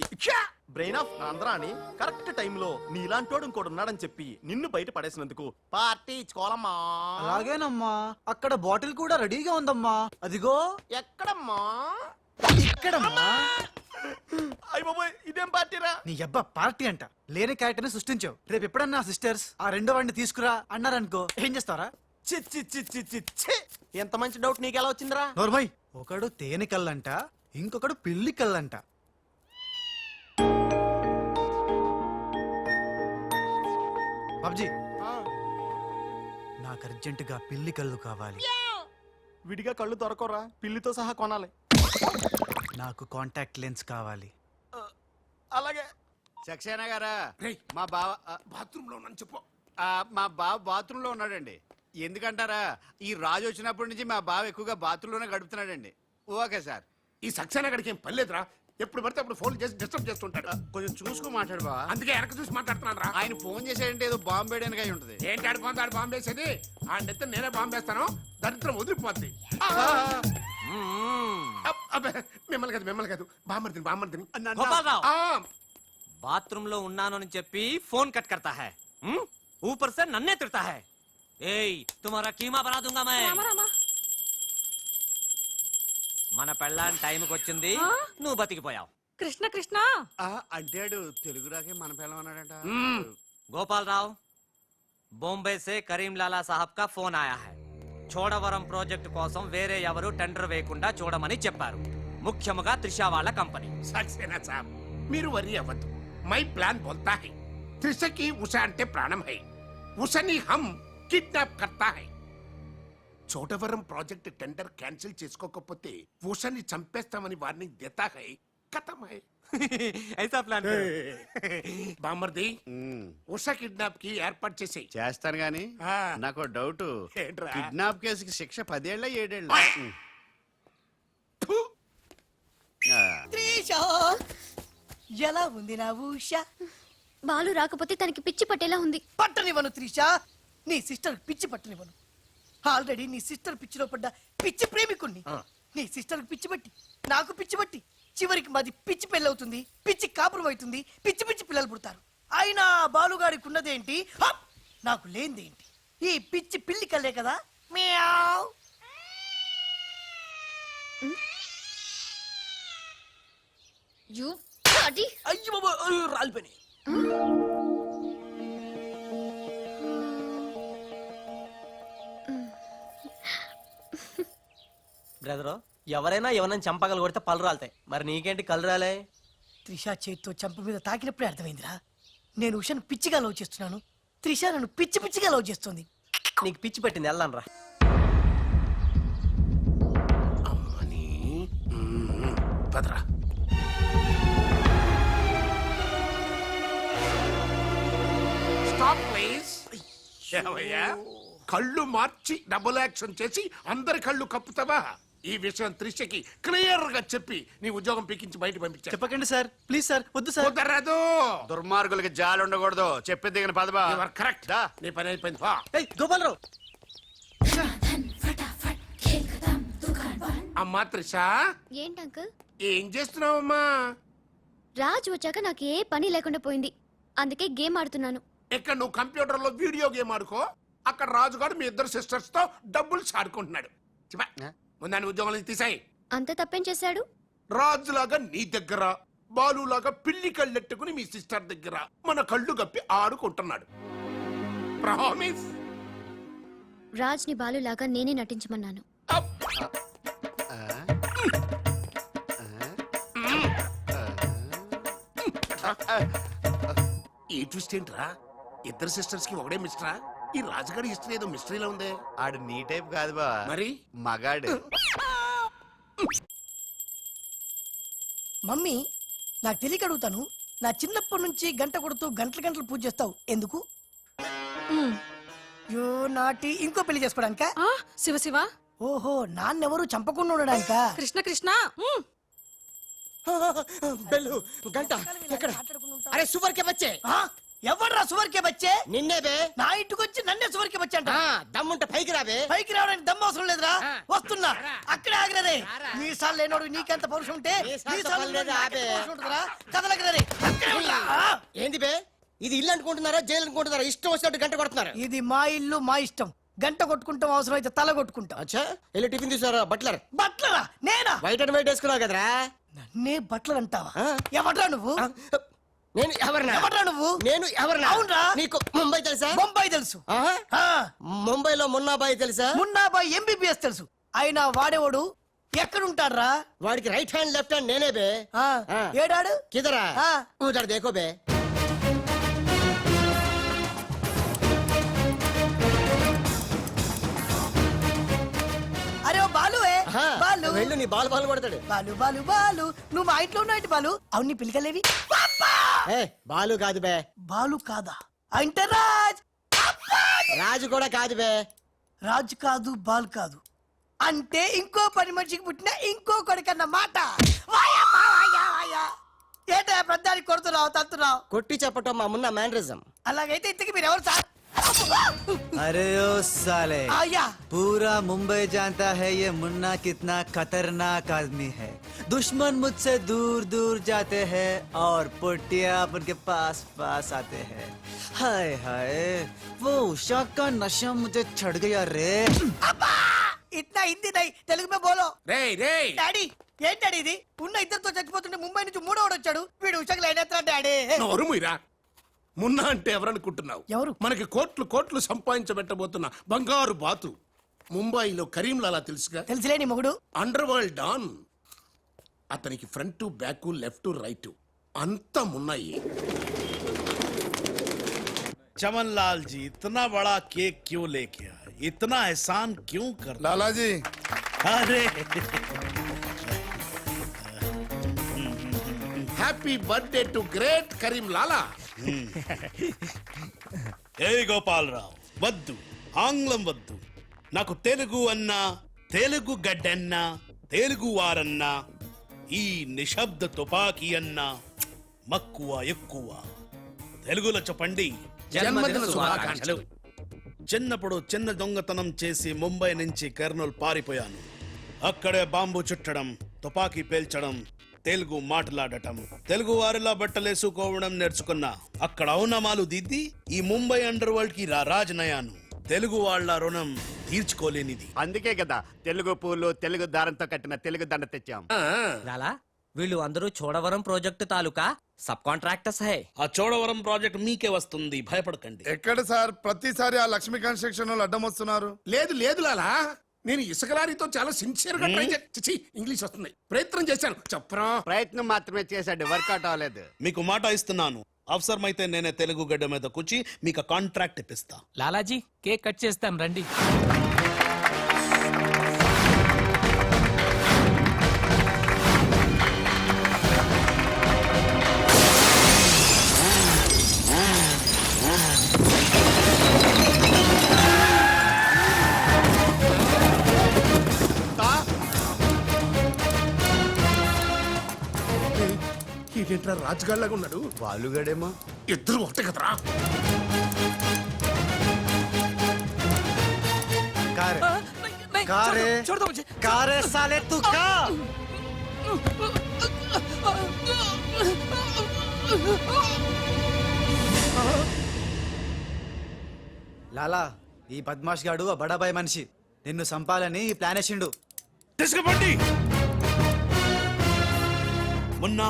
బ్రెయిన్ ఆఫ్ ఆంధ్రా అని కరెక్ట్ టైంలో నీలాంటోడు ఇంకోటి ఉన్నాడని చెప్పి నిన్ను బయట పడేసినందుకు పార్టీ ఇచ్చుకోవాలమ్మా. అలాగేనమ్మా, అక్కడ బాటిల్ కూడా రెడీగా ఉందమ్మా. అదిగో ఎక్కడమ్మా? ఇక్కడమ్మా. అయ్య బాబోయ్, ఇదేం పార్టీరా? నీ అబ్బా పార్టీ అంట లేని క్యారెక్టర్ ని సృష్టించావు. రేపు ఎప్పుడన్నా సిస్టర్స్ ఆ రెండో వాడిని తీసుకురా అన్నారనుకో, ఏం చేస్తారా? చి చి చి చి చి చి. ఎంత మంచి డౌట్ నీకు ఎలా వచ్చిందిరా? నోర్మై, ఒకడు తేనె కళ్ళంట, ఇంకొకడు పిల్లి కళ్ళంట. బాబ్జీ, నాకు అర్జెంటుగా పిల్లి కళ్ళు కావాలి. విడిగా కళ్ళు దొరకరా, పిల్లితో సహా కొనాలి. నాకు కాంటాక్ట్ లెన్స్ కావాలి. అలాగే. సక్సేనా గారా, రేయ్. మా బావ బాత్రూమ్ లో ఉన్నాను చెప్పు. మా బావ బాత్రూమ్ లో ఉన్నాడండి. ఎందుకంటారా, ఈ రాజు వచ్చినప్పటి నుంచి మా బావ ఎక్కువగా బాత్రూమ్ లోనే గడుపుతున్నాడండి. Okay sir. ఈ సక్సేనా గడికి ఏం పర్లేదురా, ఎప్పుడు పడితే అప్పుడు ఫోన్ చేసి డిస్టర్బ్ చేస్తుంటాడు. కొంచెం చూసుకో మాట్లాడు బావ. అందుకే వెనక చూసి మాట్లాడుతున్నాను రా. ఆయన ఫోన్ చేసాడంటే ఏదో బాంబు వేయడానికి అయి ఉంటది. ఏంటి ఆడిపోతాడు బాంబేసేది? ఆ నెత్త నేనే బాంబేస్తాను, దరిద్రం వదిలిపోద్ది. మిమ్మల్ని కాదు బామ్మర్దిని. గోపాలరావు. ఆ, బాత్రూమ్ లో ఉన్నాను అని చెప్పి ఫోన్ కట్ करता है, ऊपर से नन्हे तिरता है. ఏయ్ తుమారా కీమా బనా दूंगा मैं. మన పెళ్ళాన్ టైంకి వచ్చింది, నువ్వు బతికిపోయావు. కృష్ణ కృష్ణ అంటాడు తెలుగు రాకే మన పిల్లం అన్నాడట. గోపాలరావు, బొంబే से కరీం లాలా సాహబ్ కా ఫోన్ ఆయా है. చోడవరం ప్రాజెక్ట్ కోసం వేరే ఎవరు టెండర్ వేయకుండా చూడమని చెప్పారు, ముఖ్యముగా త్రిషా వాళ్ళ కంపెనీ. సక్సేనా సాబ్ మీరు వరి అవ్వద్దు. మై ప్లాన్ బోల్తా హై, త్రిషకి ఉష అంటే ప్రాణం హై, ఉషని హమ్ కిడ్నాప్ కర్తా హై. చోటవరం ప్రాజెక్ట్ టెండర్ క్యాన్సిల్ చేసుకోకపోతే ఉషాని చంపేస్తామని వార్నింగ్ దేతా హై ఖతం హై. ऐसा प्लान బామర్ది ఉషా కిడ్నాప్ కి ఏర్పాటు చేసేయ్. చేస్తాను గాని ఆ. నాకు డౌట్ ఏంట్రా? కిడ్నాప్ కేసుకి శిక్ష 10 ఏళ్ళ 7 ఏళ్ళ ఫు! త్రిష ఎలా ఉంది నా ఉష? బాలు రాకపోతే తనకి పిచ్చి పట్టేలా ఉంది. పట్టనివ్వను త్రిష, నీ సిస్టర్ పిచ్చి పట్టనివ్వను. ఆల్రెడీ నీ సిస్టర్ పిచ్చిలో పడ్డ పిచ్చి ప్రేమికుణ్ణి. నీ సిస్టర్ పిచ్చి పట్టి నాకు పిచ్చి పట్టి చివరికి మాది పిచ్చి పెళ్ళవుతుంది, పిచ్చి కాపురం అవుతుంది, పిచ్చి పిచ్చి పిల్లలు పుడతారు. అయినా బాలుగాడికి ఉన్నదేంటి, హప్! నాకు లేనిదేంటి? ఈ పిచ్చి పిల్లి కల్లే కదా. మియావ్. యు అది అయ్యో బాబా, అయ్యో, రాలిపోయినాయి. బ్రదరు, ఎవరైనా ఎవరైనా చంపగలు కొడితే పళ్ళు రాలుతాయి, మరి నీకేంటి కళ్ళు రాలే? త్రిష చేత్తో చంప మీద తాకినప్పుడే అర్థమైందిరా. నేను ఉషను పిచ్చిగా లవ్ చేస్తున్నాను, త్రిష నన్ను పిచ్చి పిచ్చిగా లవ్ చేస్తుంది. నీకు పిచ్చి పెట్టింది, వెళ్ళానరా. అమ్మని పదరా. Stop please. ఏమయ్యా, కళ్ళు మార్చి డబుల్ యాక్షన్ చేసి అందరి కళ్ళు కప్పుతావా? ఈ విషయం త్రిషకి క్లియర్ గా చెప్పి నీ ఉద్యోగం పీకించి బయట పంపించా. చెప్పకండి సార్, ప్లీజ్ సార్, వద్దు సార్. కుదరదు. దుర్మార్గులకి జాలి ఉండకూడదు. చెప్పేది దిగిన పదబా. You are correct. నీ పని అయిపోయింది. పో. ఏయ్ గోపాలరావు, అమ్మా త్రిష, ఏంటి అంకుల్? ఏం చేస్తున్నావమ్మా? రాజ్ వచ్చాక నాకు ఏ పని లేకుండా పోయింది, అందుకే గేమ్ ఆడుతున్నాను. ఇక్కడ నువ్వు కంప్యూటర్ లో వీడియో గేమ్ ఆడుకో, అక్కడ రాజుగాడు మీ ఇద్దరు సిస్టర్స్ తో డబ్బులు ఆడుకుంటున్నాడు. ముందాన్ని ఉద్యోగం నుంచి తీసాయి. అంత తప్పేం చేశాడు? రాజులాగా నీ దగ్గర, బాలులాగా పిల్లి కళ్ళెట్టుకుని మీ సిస్టర్ దగ్గర మన కళ్ళు గప్పి ఆడుకుంటున్నాడు. ప్రామిస్. రాజ్ ని బాలు లాగా నేనే నటించమన్నాను. ఈ ట్విస్ట్ ఏంట్రా? ఇద్దరు సిస్టర్స్ కి ఒకడే మిస్టరా? ఈ రాజుగారి హిస్టరీ ఏదో మిస్టరీలో ఉందే. ఆడు నీ టైప్ కాదు బా, మరి మగాడు. మమ్మీ, నాకు తెలియక అడుగుతాను, నా చిన్నప్పటి నుంచి గంట కొడుతూ గంటలు గంటలు పూజ చేస్తావు ఎందుకు? యో నాటి ఇంకో పెళ్లి చేసుకోవడానికా? శివ శివ, ఓహో, నాన్నెవరు చంపకుండా ఉండడానికా? కృష్ణ కృష్ణ. బెల్లు గంట ఎక్కడ? అరే సువర్ కే బచ్చే, ఎవర్రా సువర్కే బచ్చే? నిన్నే బే. నా ఇంటికి వచ్చి నన్నే సువర్కే బచ్చే అంట. దమ్ముంటే పైకి రాబే. పైకి రావడానికి దమ్ము అవసరం లేదురా, వస్తున్నా. అక్కడే ఆగిరే. మీసాలు లేనోడు నీకెంత పౌరుషం ఉంటే మీసాలు లేనోడు నాకెంత పౌరుషం ఉంటుందిరా? కదలగిరే. అక్కడే ఉండురా. ఏంది బే, ఇది ఇల్లు అనుకుంటున్నారా జైలు అనుకుంటున్నారా? ఇష్టం వచ్చినట్టు గంట కొడుతున్నారు. ఇది మా ఇల్లు, మా ఇష్టం. గంట కొట్టుకుంటాం, అవసరం అయితే తల కొట్టుకుంటాం. అచ్చా, వెళ్ళి టిఫిన్ తీసారా? బట్లర్ బట్లరా? నేనా? వైట్ అండ్ వైట్ వేసుకున్నావు కదరా. నన్నే బట్లర్ అంటావా? ఆ. ఎవడ్రా నువ్వు? నేను ఎవరినా? ఎవడ్రా నువ్వు? నేను ఎవరినా? అవునరా. నీకు ముంబై తెలుసా? బొంబాయి తెలుసు. ఆహా. ఆ, ముంబైలో మున్నాబాయి తెలుసా? మున్నాబాయ్ ఎంబీబీఎస్ తెలుసు. అయినా వాడేవాడు ఎక్కడుంటాడ్రా? వాడికి రైట్ హ్యాండ్ లెఫ్ట్ హ్యాండ్ నేనే బే. ఆ, ఆ. ఏడాడు? కిదరా ఆ. ఉదర్ దేఖో బే. అరే ఓ బాలువే. ఆహా. బాలు వెళ్ళు, నీ బాల్ బాల్ కొడతాడు. బాలు బాలు బాలు, నువ్వు మా ఇంట్లో ఉన్నావు బాలు. అవును, నీ పిలికలేవి? ఏ బాలు కాదు బే. బాలు కాదా? అంటే రాజ్. రాజు కూడా కాదు బే. రాజు కాదు, బాల్ కాదు అంటే ఇంకో పని మనిషికి పుట్టిన ఇంకో కొడుకన్న మాట. వాయమ్మా, వాయా, వాయా. ఏంటో ప్రధానికి కొడుతున్నావు, తత్తున్నావు? కొట్టి చెప్పటం మా మున్న మేనరిజం. అలాగైతే ఇంతకి మీరు ఎవరు సార్? अरे ओ साले, आया। पूरा मुंबई जानता है ये मुन्ना कितना खतरनाक आदमी है। दुश्मन मुझसे दूर दूर जाते हैं और पुटिया उनके पास पास आते हैं। हाय हाय, वो उषा का नशा मुझे चढ़ गया रे। అబ్బా! ఇట్లా హిందీ నై, తెలుగు మే బోలో. రేయ్ రేయ్, డాడీ, ఏం డాడీ ఇది? ఉన్న ఇద్దరితో చచ్చిపోతుంటే ముంబై నుంచి మూడోడు వచ్చాడు. వీడు ఉషకు లైన్ ఎత్తా డాడీ. నోరు మూయరా. మున్నా అంటే ఎవరనుకుంటున్నావు? ఎవరు? మనకి కోట్లు కోట్లు సంపాదించబెట్టబోతున్న బంగారు బాతు. ముంబైలో కరీంలాలా తెలుసుగా? తెలుసులే నీ మొగుడు. Underworld don. అతనికి ఫ్రంట్ బ్యాక్ లెఫ్ట్ రైట్ అంతా మున్నాయి. चमन लाल जी, इतना बड़ा केक क्यों लेके आए? इतना एहसान क्यों कर లాలాజీ अरे happy birthday to great Karim Lala. ఏ గోపాలరావు వద్దు, ఆంగ్లం వద్దు. నాకు తెలుగు అన్నా, తెలుగు గడ్డన్నా, తెలుగు వారన్నా, ఈ నిశ్శబ్ద తుపాకీ అన్నా మక్కువ ఎక్కువ. తెలుగులో చెప్పండి. జన్మదిన శుభాకాంక్షలు. చిన్నప్పుడు చిన్న దొంగతనం చేసి ముంబై నుంచి కర్నూలు పారిపోయాను. అక్కడే బాంబు చుట్టడం, తుపాకీ పేల్చడం, తెలుగు మాట్లాడటం, తెలుగు వారిలా బట్టలేసుకోవడం నేర్చుకున్నా. అక్కడ ఔనమాలు దిద్ది ఈ ముంబై అండర్ వరల్డ్ కి రాజనయాను. తెలుగు వాళ్ళ రుణం తీర్చుకోలేనిది. అందుకే కదా తెలుగు పూలు తెలుగు దారంతో కట్టిన తెలుగు దండ తెచ్చాం. లాలా వీళ్ళు అందరూ చోడవరం ప్రాజెక్టు తాలూకా సబ్ కాంట్రాక్టర్స్ హై. ఆ చోడవరం ప్రాజెక్ట్ మీకే వస్తుంది, భయపడకండి. ఎక్కడ సార్ ప్రతిసారి ఆ లక్ష్మీ కన్స్ట్రక్షన్ వాళ్ళు అడ్డం వస్తున్నారు? లేదు లేదు లాలా, నేను ఇసుక లారీతో చాలా సిన్సియర్ గా ట్రై చేసి ఇంగ్లీష్ వస్తుంది ప్రయత్నం చేశాను. చెప్పరా? ప్రయత్నం మాత్రమే చేశాడు, వర్కౌట్ అవ్వలేదు. మీకు మాట ఇస్తున్నాను, అవసరమైతే నేనే తెలుగు గడ్డ మీద కూర్చి మీకు కాంట్రాక్ట్ ఇప్పిస్తా. లాలాజీ కేక్ కట్ చేస్తాం రండి. ఏంట్రా రాజుగాళ్ళగా ఉన్నాడు? బాలుగడేమో. ఇద్దరు ఒకటే కదరా. कारे साले तू का లాలా ఈ బద్మాష్ గాడు ఆ బడాబాయ్ మనిషి నిన్ను సంపాలని ఈ ప్లాన్ వేసిండు. తీసుకుపండి. మొన్న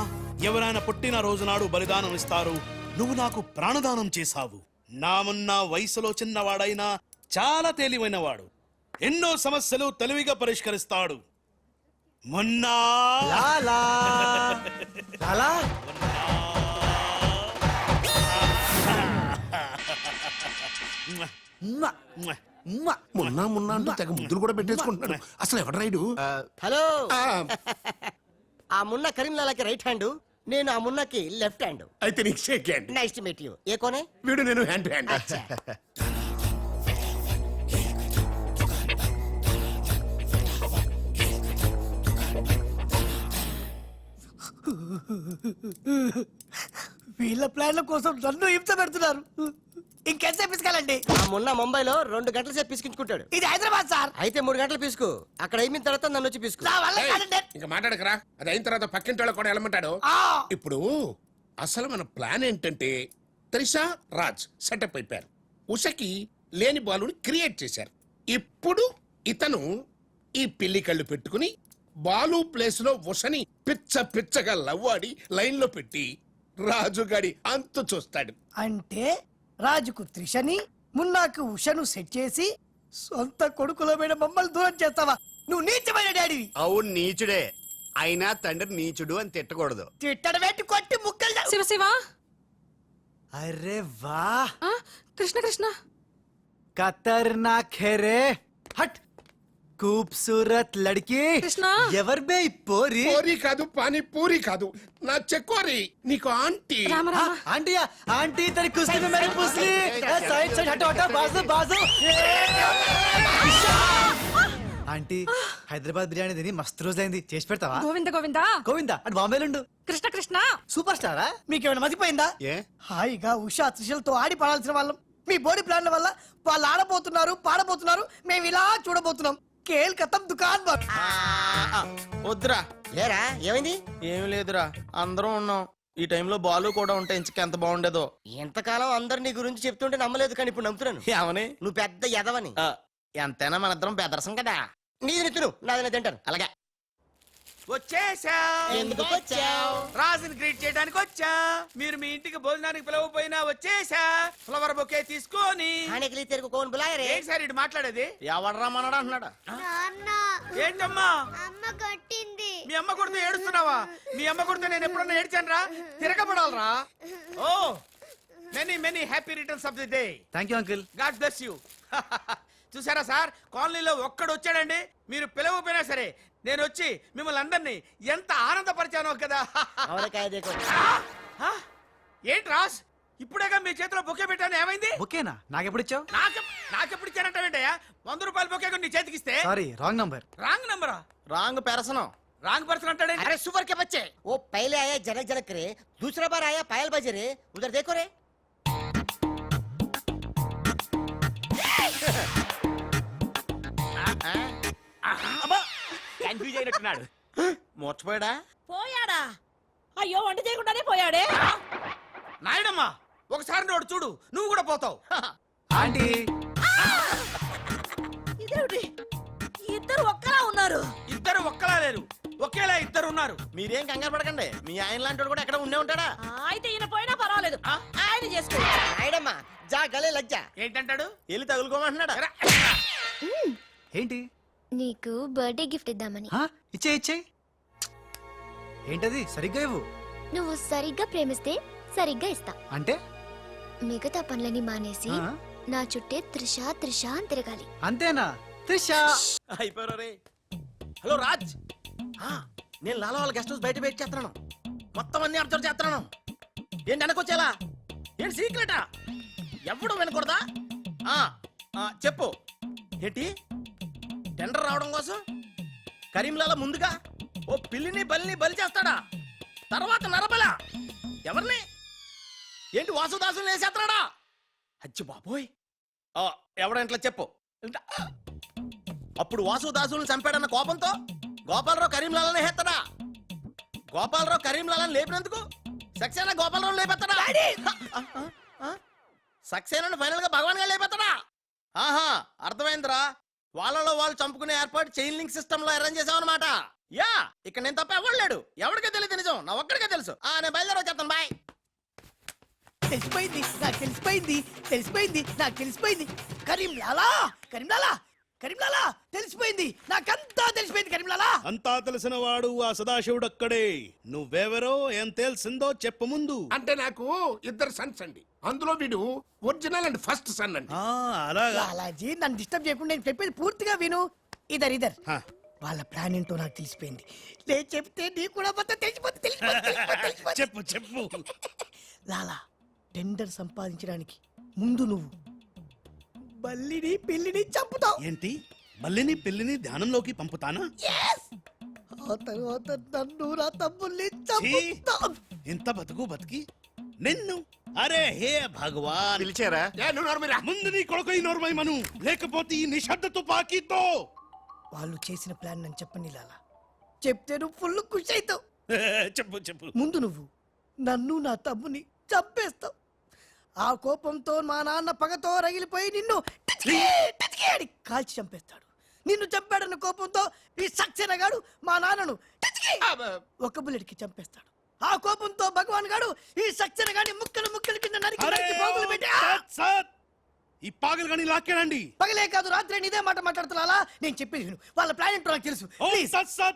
ఎవరైనా పుట్టిన రోజు నాడు బలిదానం ఇస్తారు, నువ్వు నాకు ప్రాణదానం చేశావు. నా మొన్న వయసులో చిన్నవాడైనా చాలా తెలివైనవాడు, ఎన్నో సమస్యలు తెలివిగా పరిష్కరిస్తాడు. మొన్న లాలా లాలా ఉమ్మా, ఉమ్మా. మొన్న మొన్న అంటూ తెగ ముద్దులు కూడా పెట్టేసుకుంటున్నాడు. అసలు ఎవడు రైడు? హలో ఆ, ఆ మున్న కరీంలాలాకి రైట్ హ్యాండ్, నేను ఆ మున్నకి లెఫ్ట్ హ్యాండ్. అయితే నీకు shake hand. Nice to meet you. ఏ కోనే? వీడు నేను హ్యాండ్ టు హ్యాండ్. వీళ్ళ ప్లాన్ల కోసం నన్ను హింస పెడుతున్నారు. ఇంకెంతసేపు పిసుకాలండి? ఆ మున్న ముంబైలో 2 గంటల సేపు పిసికించుకుంటాడు. ఇది హైదరాబాద్ సార్. అయితే 3 గంటలు పిసుకు. అక్కడ అయిన తర్వాత నన్ను వచ్చి పిసుకు. నా వల్ల కాదండి. ఇంకా మాట్లాడకరా. అది అయిన తర్వాత పక్కింటి వాళ్ళు కూడా వెళ్ళమంటాడు. ఆ, ఇప్పుడు అసలు మన ప్లాన్ ఏంటంటే త్రిషా రాజ్ సెటప్ అయిపోయారు. ఉషకి లేని బాలుని క్రియేట్ చేశారు. ఇప్పుడు ఇతను ఈ పిల్లి కళ్ళు పెట్టుకుని బాలు ప్లేస్ లో ఉషని పిచ్చ పిచ్చగా లవ్వాడి లైన్ లో పెట్టి రాజుగాడి అంతు చూస్తాడు. అంటే రాజుకు త్రిషని, మున్నాకు ఉషను సెట్ చేసి సొంత కొడుకులమైన మమ్మల్ని దూరం చేస్తావా? నువ్వు నీచమైన డాడీవి. అవును నీచుడే, అయినా తండ్రి నీచుడు అని తిట్టకూడదు. తిట్టడం పెట్టి కొట్టి ముక్కలు శివ శివ అరే వాహ్, కృష్ణ కృష్ణ ఖతర్నాక్ హే రే. హట్ खूबसूरत लड़की. కృష్ణ ఎవరు బే ఈ పోరి? పూరి కాదు, పానీ పూరి కాదు, నా చెక్కోరి. నీకు ఆంటీ. రామ हाँ, రామ आंटी आंटी तेरी कुश्ती में मेरी पुसली. साइड साइड हटो हटो, बाजू बाजू. ఆంటీ హైదరాబాద్ బిర్యానీ తిని మస్తు రోజైంది, చేసి పెడతావా? గోవింద గోవింద గోవిందా అటు బాంబేలుండు. కృష్ణ కృష్ణ సూపర్ స్టారా? మీకేమైనా మతిపోయిందా? ఏ హాయిగా ఉషా త్రిషలతో ఆడి పడాల్సిన వాళ్ళం మీ బోడీ ప్లాన్ల వల్ల వాళ్ళు ఆడబోతున్నారు, పాడబోతున్నారు, మేము ఇలా చూడబోతున్నాం. కేల్ కథం దుకాన్ బంద్. వద్దురా. లేరా ఏమైంది? ఏం లేదురా, అందరం ఉన్నాం. ఈ టైంలో బాలు కూడా ఉంటే ఇంచకెంత బాగుండేదో. ఎంతకాలం అందరు నీ గురించి చెప్తుంటే నమ్మలేదు, కానీ ఇప్పుడు నమ్ముతున్నాను. ఏమని? నువ్వు పెద్ద ఎదవని. ఎంతైనా మన ఇద్దరం బెదరసం కదా. నీది తిను, నాది తింటాను. అలాగే. వచ్చేసా. ఎందుకు వచ్చావు? రాజుని గ్రీట్ చేయడానికి వచ్చా. మీరు మీ ఇంటికి భోజనానికి పిలవపోయినా వచ్చేసా. ఫ్లవర్ బొకే తీసుకొని. खाने के लिए तेरे को कौन बुलाया रे? ఏంటి సార్ ఇటు మాట్లాడేది? ఎవడరా మనడా అంటున్నాడా? ఏంటమ్మా అమ్మ కొట్టింది. మీ అమ్మ కొడితే ఏడుస్తున్నావా? మీ అమ్మ కొడితే నేను ఎప్పుడన్నా ఏడ్చాను రా? తిరగబడాలరా? Oh many many happy returns of the day. Thank you uncle. God bless you. చూసారా సార్, కాలనీలో ఒక్కడు వచ్చాడండి, మీరు పిలవకపోయినా సరే నేను వచ్చి మిమ్మల్ని అందరినీ ఎంత ఆనందపరిచానో కదా. ఆ? ఏంటి రాస్, ఇప్పుడేగా మీ చేతిలో బొకే పెట్టాను, ఏమైంది? ఓకేనా నాకెప్పుడు ఇచ్చావు? నాకెప్పుడు ఇచ్చానంటావేంటయ్యా? 100 రూపాయల బొకే నీ చేతికిస్తే సారీ రాంగ్ నంబర్. రాంగ్ నంబరా? రాంగ్ పెరసనం. రాంగ్ పర్సన్ అంటాడేంటి? अरे सुपर के बच्चे, वो पहले आया जनक जनक रे, दूसरा बार आया पायल बजे रे, उधर देखो रे. కన్ఫ్యూజ్ అయినట్టున్నాడు. మర్చిపోయాడా? పోయాడా? అయ్యో వంట చేయకుండానే పోయాడే. నాయుడమ్మా, ఒకసారి నోడు చూడు, నువ్వు కూడా పోతావు. ఆంటీ ఇదేమిటి, ఇద్దరు ఒక్కలా ఉన్నారు. ఇద్దరు ఒక్కలా లేరు, ఒకేలా ఇద్దరు ఉన్నారు. మీరేం కంగారు పడకండి, మీ ఆయన లాంటి కూడా ఎక్కడ ఉండే ఉంటాడా? అయితే ఈయన పోయినా పర్వాలేదు, ఆయన చేసుకో. नायडम्मा जा गले लग जा. ఏంటంటాడు? వెళ్ళి తగులుకోమంటున్నాడా? ఏంటి? నీకు బర్త్డే గిఫ్ట్ ఇద్దామని. హా? ఇచ్చే ఇచ్చే. ఏంటది సరిగ్గా ఇవ్వు. నువ్వు సరిగ్గా ప్రేమిస్తే సరిగ్గా ఇస్తా. అంటే మిగతా పనులని మానేసి ఆ? నా చుట్టే త్రిష త్రిష అని తిరగాలి. అంతేనా? త్రిష అయిపోయారు రే. హలో రాజ్, నేను లాలా వాళ్ళ గెస్ట్ హౌస్ బయట వెయిట్ చేస్తున్నాను, మొత్తం అన్ని అబ్జర్వ్ చేస్తున్నాను. ఏంటి వెనకొచ్చేలా? ఏంటి సీక్రెటా? ఎవడు వినకూడదా? చెప్పు. ఏంటి టెండర్ రావడం కోసం కరీంలాలా ముందుగా ఓ పిల్లిని బలిని బలి చేస్తాడా? తర్వాత నరబల ఎవరిని? ఏంటి వాసుదాసుని వేసేస్తాడా? అచ్చి బాబోయ్, ఎవడంట్లా చెప్పు. అప్పుడు వాసుదాసులను చంపాడన్న కోపంతో గోపాలరావు కరీంలాలని హేత్తడా? గోపాలరావు కరీంలాలని లేపినందుకు సక్సేనా గోపాలరావు లేపెత్తడా? సక్సేనాను ఫైనల్ గా భగవాన్ గా లేపెత్తడా? ఆహా, అర్థమైందిరా. వాళ్ళలో వాళ్ళు చంపుకునే ఏర్పాటు చైన్ లింక్ సిస్టమ్ లో అరేంజ్ చేసామన్నమాట. యా, ఇక్కడ నేను తప్ప ఎవరు లేడు, ఎవరికే తెలియదు నిజం, నా ఒక్కడికే తెలుసు. నేను బయలుదేరి వచ్చేస్తాను, బాయ్. తెలిసిపోయింది నాకు, తెలిసిపోయింది తెలిసిపోయింది నాకు, తెలిసిపోయింది. కరీంలాలా కరీంలాలా కరీంలాలా తెలిసిపోయింది, నాకంతా తెలిసిపోయింది కరీంలాలా. అంతా తెలిసిన వాడు ఆ సదాశివుడు అక్కడే. నువ్వెవరో ఏం తెలిసిందో చెప్పు ముందు. అంటే నాకు ఇద్దరు సన్స్ అండి, అందులో వీడు ఒరిజినల్ అండ్ ఫస్ట్ సన్ అండి. అలాగా? లాలాజీ నన్ను డిస్టర్బ్ చేయకుండా నేను చెప్పేది పూర్తిగా విను. ఇదర్ ఇదర్ వాళ్ళ ప్లాన్ ఏంటో నాకు తెలిసిపోయింది. నేను చెప్తే నీకు కూడా మొత్తం తెలిసిపోతుంది, తెలిసిపోతుంది. చెప్పు చెప్పు. లాలా, టెండర్ సంపాదించడానికి ముందు నువ్వు బల్లిని పిల్లిని చంపుతావు. ఏంటి, మల్లిని పిల్లిని ధ్యానంలోకి పంపుతానా? ఆ తర్వాత నన్ను నా తమ్ముల్ని చంపుతావు. ఇంత బతుకు బతికి నిన్ను, అరే హే భగవాన్. పిలిచారా? ముందు నీ కొడుకు ఈ నోర్మై మను, లేకపోతే ఈ నిశ్శబ్ద తుపాకీతో. వాళ్ళు చేసిన ప్లాన్ నన్ను చెప్పండి లాలా, చెప్తే నువ్వు ఫుల్ ఖుషి అవుతావు. చెప్పు చెప్పు. ముందు నువ్వు నన్ను నా తమ్ముని చంపేస్తావు. ఆ కోపంతో మా నాన్న పగతో రగిలిపోయి నిన్ను టిచ్కి టిచ్కి అని కాల్చి చంపేస్తాడు. నిన్ను చంపాడన్న కోపంతో ఈ సక్సేనా గాడు మా నాన్నను టిచ్కి ఒక బుల్లెట్కి చంపేస్తాడు. ఆ కోపంతో భగవాన్ గాడు ఈ సక్సేనా గాడి ముక్కలు ముక్కలు కింద నరికి నరికి పోగులు పెట్టి ఈ పాగలు కానీ లాక్కేనండి. పగలే కాదు రాత్రి ఇదే మాట మాట్లాడుతున్నా. నేను చెప్పేది విను, వాళ్ళ ప్లాన్ ఏంటో నాకు తెలుసు. Please.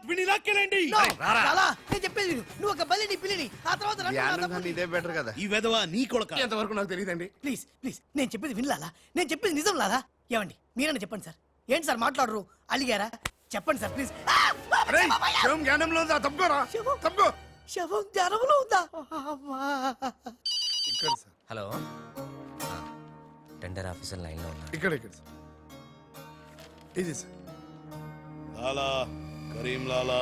విని లాక్కేనండి. No, లాలా, నేను చెప్పేది విను. నువ్వు ఒక బలిని పిల్లిని, ఆ తర్వాత నన్ను నా తమ్ముడిని. ఇదే బెటర్ కదా. ఈ వెధవ నీ కొడుక. ఎంతవరకు నాకు తెలియదండి. ప్లీజ్ ప్లీజ్ నేను చెప్పేది వినలాలా, నేను చెప్పేది నిజం లాలా. ఏమండి మీరన్నా చెప్పండి సార్. ఏంటి సార్ మాట్లాడరు, అలిగారా? చెప్పండి సార్ ప్లీజ్. జ్ఞానంలో ఉందా? తప్పుకోరా, తప్పుకో. శవం జ్వరంలో ఉందా? అమ్మా. ఇక్కడ sir, hello, tender officer line లో ఉన్నారు. ఇక్కడ ఇక్కడ సార్. ఇది సార్. లాలా, కరీం లాలా.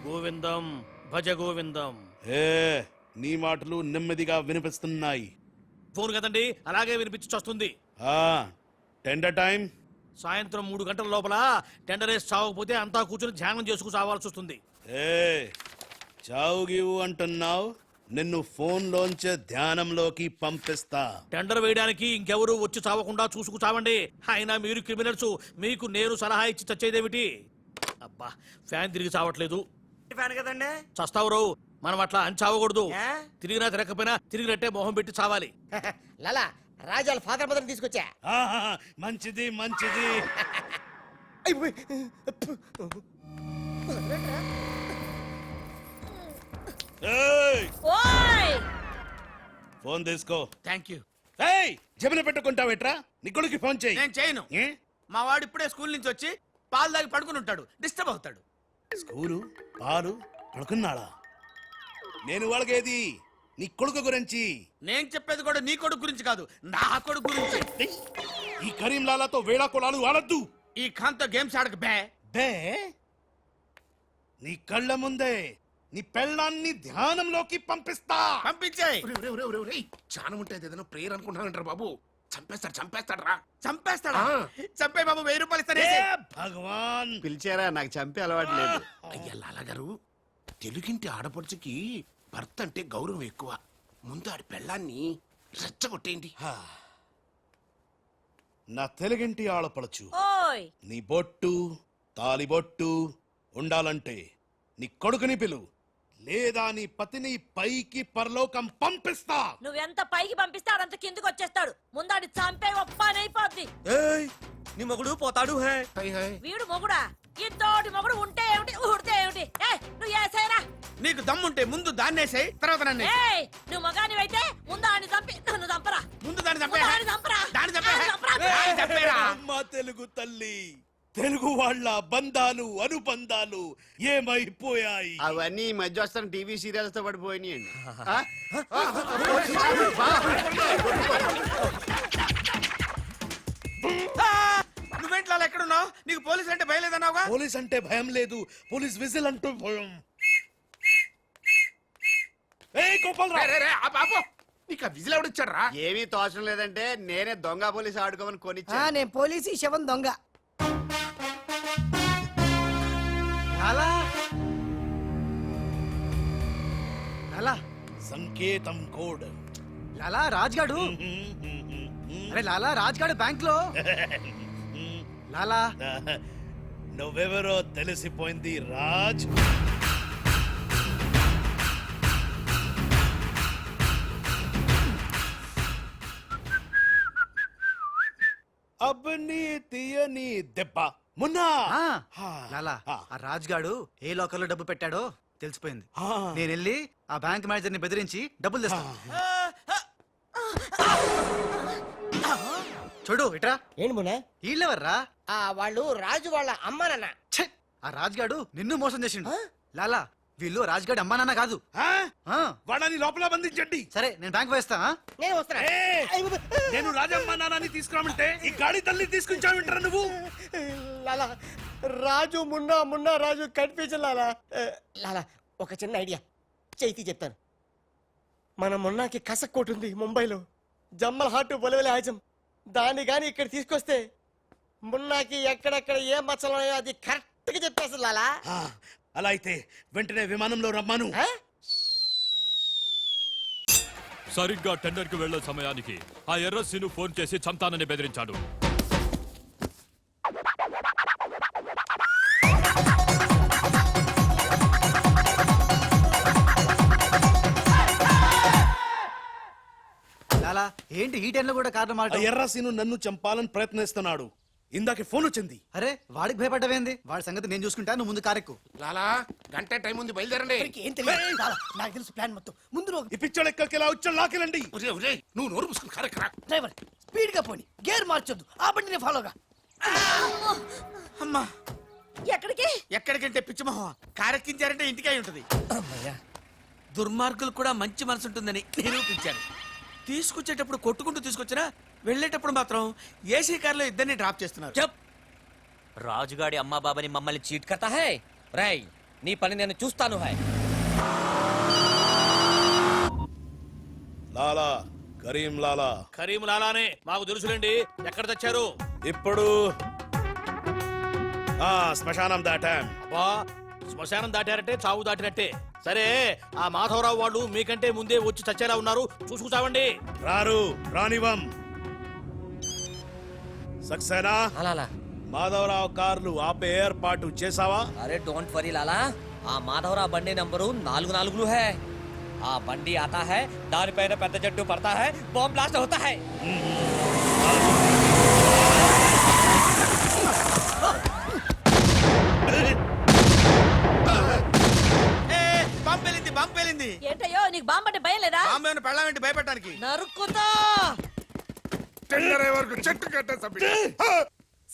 గోవిందం భజ గోవిందం. ఏ నీ మాటలు నెమ్మదిగా వినిపిస్తున్నాయి. ఫోన్ కదండి, అలాగే వినిపించి వస్తుంది. టెండర్ టైం సాయంత్రం 3 గంటల లోపల టెండర్ వేసి చావకపోతే అంతా కూర్చొని ధ్యానం చేసుకు చావాల్సి వస్తుంది. ఏ చావు గీవు అంటున్నావు, నిన్ను ఫోన్ లోంచే ధ్యానంలోకి పంపిస్తా. టెండర్ వేయడానికి ఇంకెవరు వచ్చి చావకుండా చూసుకు చావండి. అయినా మీరు క్రిమినల్స్, మీకు నేను సలహా ఇచ్చి చచ్చేదేమిటి? అబ్బా, ఫ్యాన్ తిరిగి చావట్లేదు. ఫ్యాన్ కదండి. చస్తావు, మనం అట్లా అని చావకూడదు. తిరిగినా తిరగకపోయినా తిరిగినట్టే మొహం పెట్టి చావాలి. లాలా, రాజాల ఫాదర్ మదర్ తీసుకొచ్చా. మంచిది మంచిది. ఓయ్ ఫోన్ తీసుకో. Thank you. జమిన పెట్టుకుంటావేట్రా? నీ కొడుకు ఫోన్ చేయి. నేను చేయను. ఏ? మా వాడు ఇప్పుడే స్కూల్ నుంచి వచ్చి పాలు తాగి పడుకుని ఉంటాడు, డిస్టర్బ్ అవుతాడు. స్కూలు పాలు పడుకున్నాడా? నేను వాళ్ళకేది నీ కొడుకు గురించి. నేను చెప్పేది కూడా నీ కొడుకు గురించి కాదు, నా కొడుకు గురించి. ఈ కరీంలాలాతో వేళా కొలాలు ఆడద్దు. ఈ ఖాన్తో గేమ్స్ ఆడక బే. బే నీ కళ్ళ ముందే నీ పెళ్ళాన్ని ధ్యానంలోకి పంపిస్తా. పంపించేయ్. చానం ఉంటే ఏదైనా ప్రేయర్ అనుకుంటానంటారు బాబు. చంపేస్తాడు రా. చంపేస్తాడా? ఆ. చంపే బాబు, 1000 రూపాయలు ఇస్తానే. ఏ భగవాన్, పిలిచారా? నాకు చంపే అలవాటు లేదు. అయ్యా లాలగారు, తెలుగింటి ఆడపడుచుకి భర్త అంటే గౌరవం ఎక్కువ. ముందు ఆడి పెళ్ళాన్ని రెచ్చగొట్టేయండి. నా తెలుగింటి ఆడపడచ్చు ఓయ్ నీ బొట్టు తాలిబొట్టు ఉండాలంటే నీ కొడుకుని పిలు, లేదా నీ పతిని పైకి పరలోకం పంపిస్తా. నువ్వెంత పైకి పంపిస్తాడంత కిందకి వచ్చేస్తాడు. ముందాడి చంపే ఒప్పనైపోద్ది. ఏయ్, నీ మొగుడు పోతాడు హే. High high. వీడు మొగుడా? ఇంతోటి మొగుడు ఉంటే ఏమిటి, ఊడితే ఏమిటి? ఏయ్, నువ్వు ఏసేరా. నీకు దమ్ముంటే ముందు దాన్నేసాయి, తర్వాత నన్ను వేసేయ్. ఏయ్, నువ్వు మగానివైతే ముందు ఆడిని చంపి నన్ను చంపరా. ముందు దాన్ని చంపే. ముందు ఆడిని చంపరా. దాన్ని చంపే. ఆడిని చంపరా. దాన్ని చంపేరా. అమ్మ తెలుగు తల్లి, తెలుగు వాళ్ళ బంధాలు అనుబంధాలు ఏమైపోయాయి? అవన్నీ ఈ మధ్య వస్తున్న టీవీ సీరియల్స్ తో పడిపోయినాయండి. నువ్వేంటి లాలా ఎక్కడున్నావు? నీకు పోలీస్ అంటే భయం లేదన్నావుగా? పోలీస్ అంటే భయం లేదు, పోలీస్ విజిల్ అంటూ భయం. ఏయ్ గోపాలరావు, రే, రే, ఆ బాబు నీకు ఆ విజిల్ ఎవడిచ్చాడు రా? ఏమీ తోచడం లేదంటే నేనే దొంగ పోలీస్ ఆడుకోమని కొనిచ్చా. నేను పోలీసు ఈ శవం దొంగ. లాలా లాలా సంకేతం కోడ్. లాలా రాజ్గాడు. అరే లాలా రాజ్గాడు బ్యాంక్ లో. లాలా నువ్వెవరో తెలిసిపోయింది రాజ్. అబ్బని తీయని దెబ్బ మున్నా. లాలా ఆ. ఆ రాజ్గాడు ఏ లోకర్ లో డబ్బు పెట్టాడో తెలిసిపోయింది. ఆ. నేను వెళ్ళి ఆ బ్యాంక్ మేనేజర్ ని బెదిరించి డబ్బులు తెస్తాను. చూడు ఇట్రా. ఏంటి మున్నా? వీళ్ళెవర్రా? వాళ్ళు రాజు వాళ్ళ అమ్మానన్న. ఛే! ఆ రాజ్గాడు నిన్ను మోసం చేసిండు. లాలా వీళ్ళు రాజ్గాడు అమ్మా నాన్న కాదు. ఆ? ఆ, వాడని లోపల బంధించండి. సరే నేను బ్యాంక్ వేస్తా. నేను వస్తున్నా. ఏయ్! నేను రాజమ్మ నాన్నని తీసుకురామంటే ఈ గాడి తల్లి తీసుకుంటావింటరా నువ్వు? లాలా రాజు మున్నా, మున్నా రాజు కన్ఫ్యూజన్ లాలా. లాలా ఒక చిన్న ఐడియా చైతి చెప్తాను. మన మున్నాకి కసక్కోటు ఉంది ముంబైలో, జమ్మల్ హాటు బొలవెల హాజం. దాన్ని గాని ఇక్కడ తీసుకొస్తే మున్నాకి ఎక్కడెక్కడ ఏ మచ్చలు ఉన్నాయో అది కరెక్ట్ గా చెప్పేస్తుంది లాలా. ఆ, అలా అయితే వెంటనే విమానంలో రమ్మను. ఆ? సరిగ్గా టెండర్ కి వెళ్లే సమయానికి ఆ ఎర్రస్సీను ఫోన్ చేసి చంతానని బెదిరించాడు. లాలా ఏంటి ఈ టైంలో కూడా కారణం ఆ మాట? ఎర్రసీను నన్ను చంపాలని ప్రయత్నిస్తున్నాడు. ఇందాక ఫోన్ వచ్చింది. అరే వాడికి భయపడ్డవేంది? వాడి సంగతి నేను చూసుకుంటా, నువ్వు ముందు కారెక్కు. లాలా గంట టైం ఉంది, బయలుదేరండి. వీరికి ఏం తెలియదు. లాలా, నాకు తెలుసు ప్లాన్ మొత్తం. ముందు నువ్వు ఈ పిచ్చోడు ఎక్కడికి వచ్చాడు లాకెళ్ళండి. ఒరేయ్, ఒరేయ్, నువ్వు నోరు మూసుకుని కారెక్కరా. డ్రైవర్ స్పీడ్ గా పోని, గేర్ మార్చొద్దు, ఆ బండిని ఫాలోగా. అమ్మా, ఎక్కడికి? ఎక్కడికంటే పిచ్చిమోహం కారెక్కించారంటే ఇంటికి అయి ఉంటది. దుర్మార్గులు కూడా మంచి మనసు ఉంటుందని నిరూపించారు. తీసుకొచ్చేటప్పుడు కొట్టుకుంటూ తీసుకొచ్చినా వెళ్ళేటప్పుడు మాత్రం ఏసీ కార్లో ఇద్దరిని డ్రాప్ చేస్తున్నారు. చెప్ రాజుగాడి అమ్మా బాబాని మమ్మల్ని చీట్ కర్తా హై. రై నీ పని నేను చూస్తాను హై. లాలా కరీం లాలా కరీం లాలానే మాకు తెలుసులేండి. ఎక్కడ తెచ్చారు? ఇప్పుడు శ్మశానం దాటాం. అబ్బా, శ్మశానం దాటారంటే చావు దాటినట్టే. సరే, ఆ మాధవరావు వాళ్ళు మీకంటే ముందే వచ్చి చచ్చేలా ఉన్నారు, చూసుకుంటామండి. రారు రానివం. సక్సేనా అలాలా మాధవరావు కార్లు ఆపే ఏర్పాటు చేసావా? అరే డోంట్ వరీ లాలా, ఆ మాధవరావు బండి నంబరు 44 హై. ఆ బండి ఆతా హై, దానిపైన పెద్ద జట్టు పడతా హై, బాంబ్ బ్లాస్ట్ అవుతా హై. బాంబేలింది. ఏంటయ్యో నీకు బాంబఅంటే భయం లేదా? బాంబే పెళ్ళామేంటి భయపెట్టడానికి? నరుక్కుతా. టెండర్ అయ్యే వరకు చెట్టు కట్టేసా.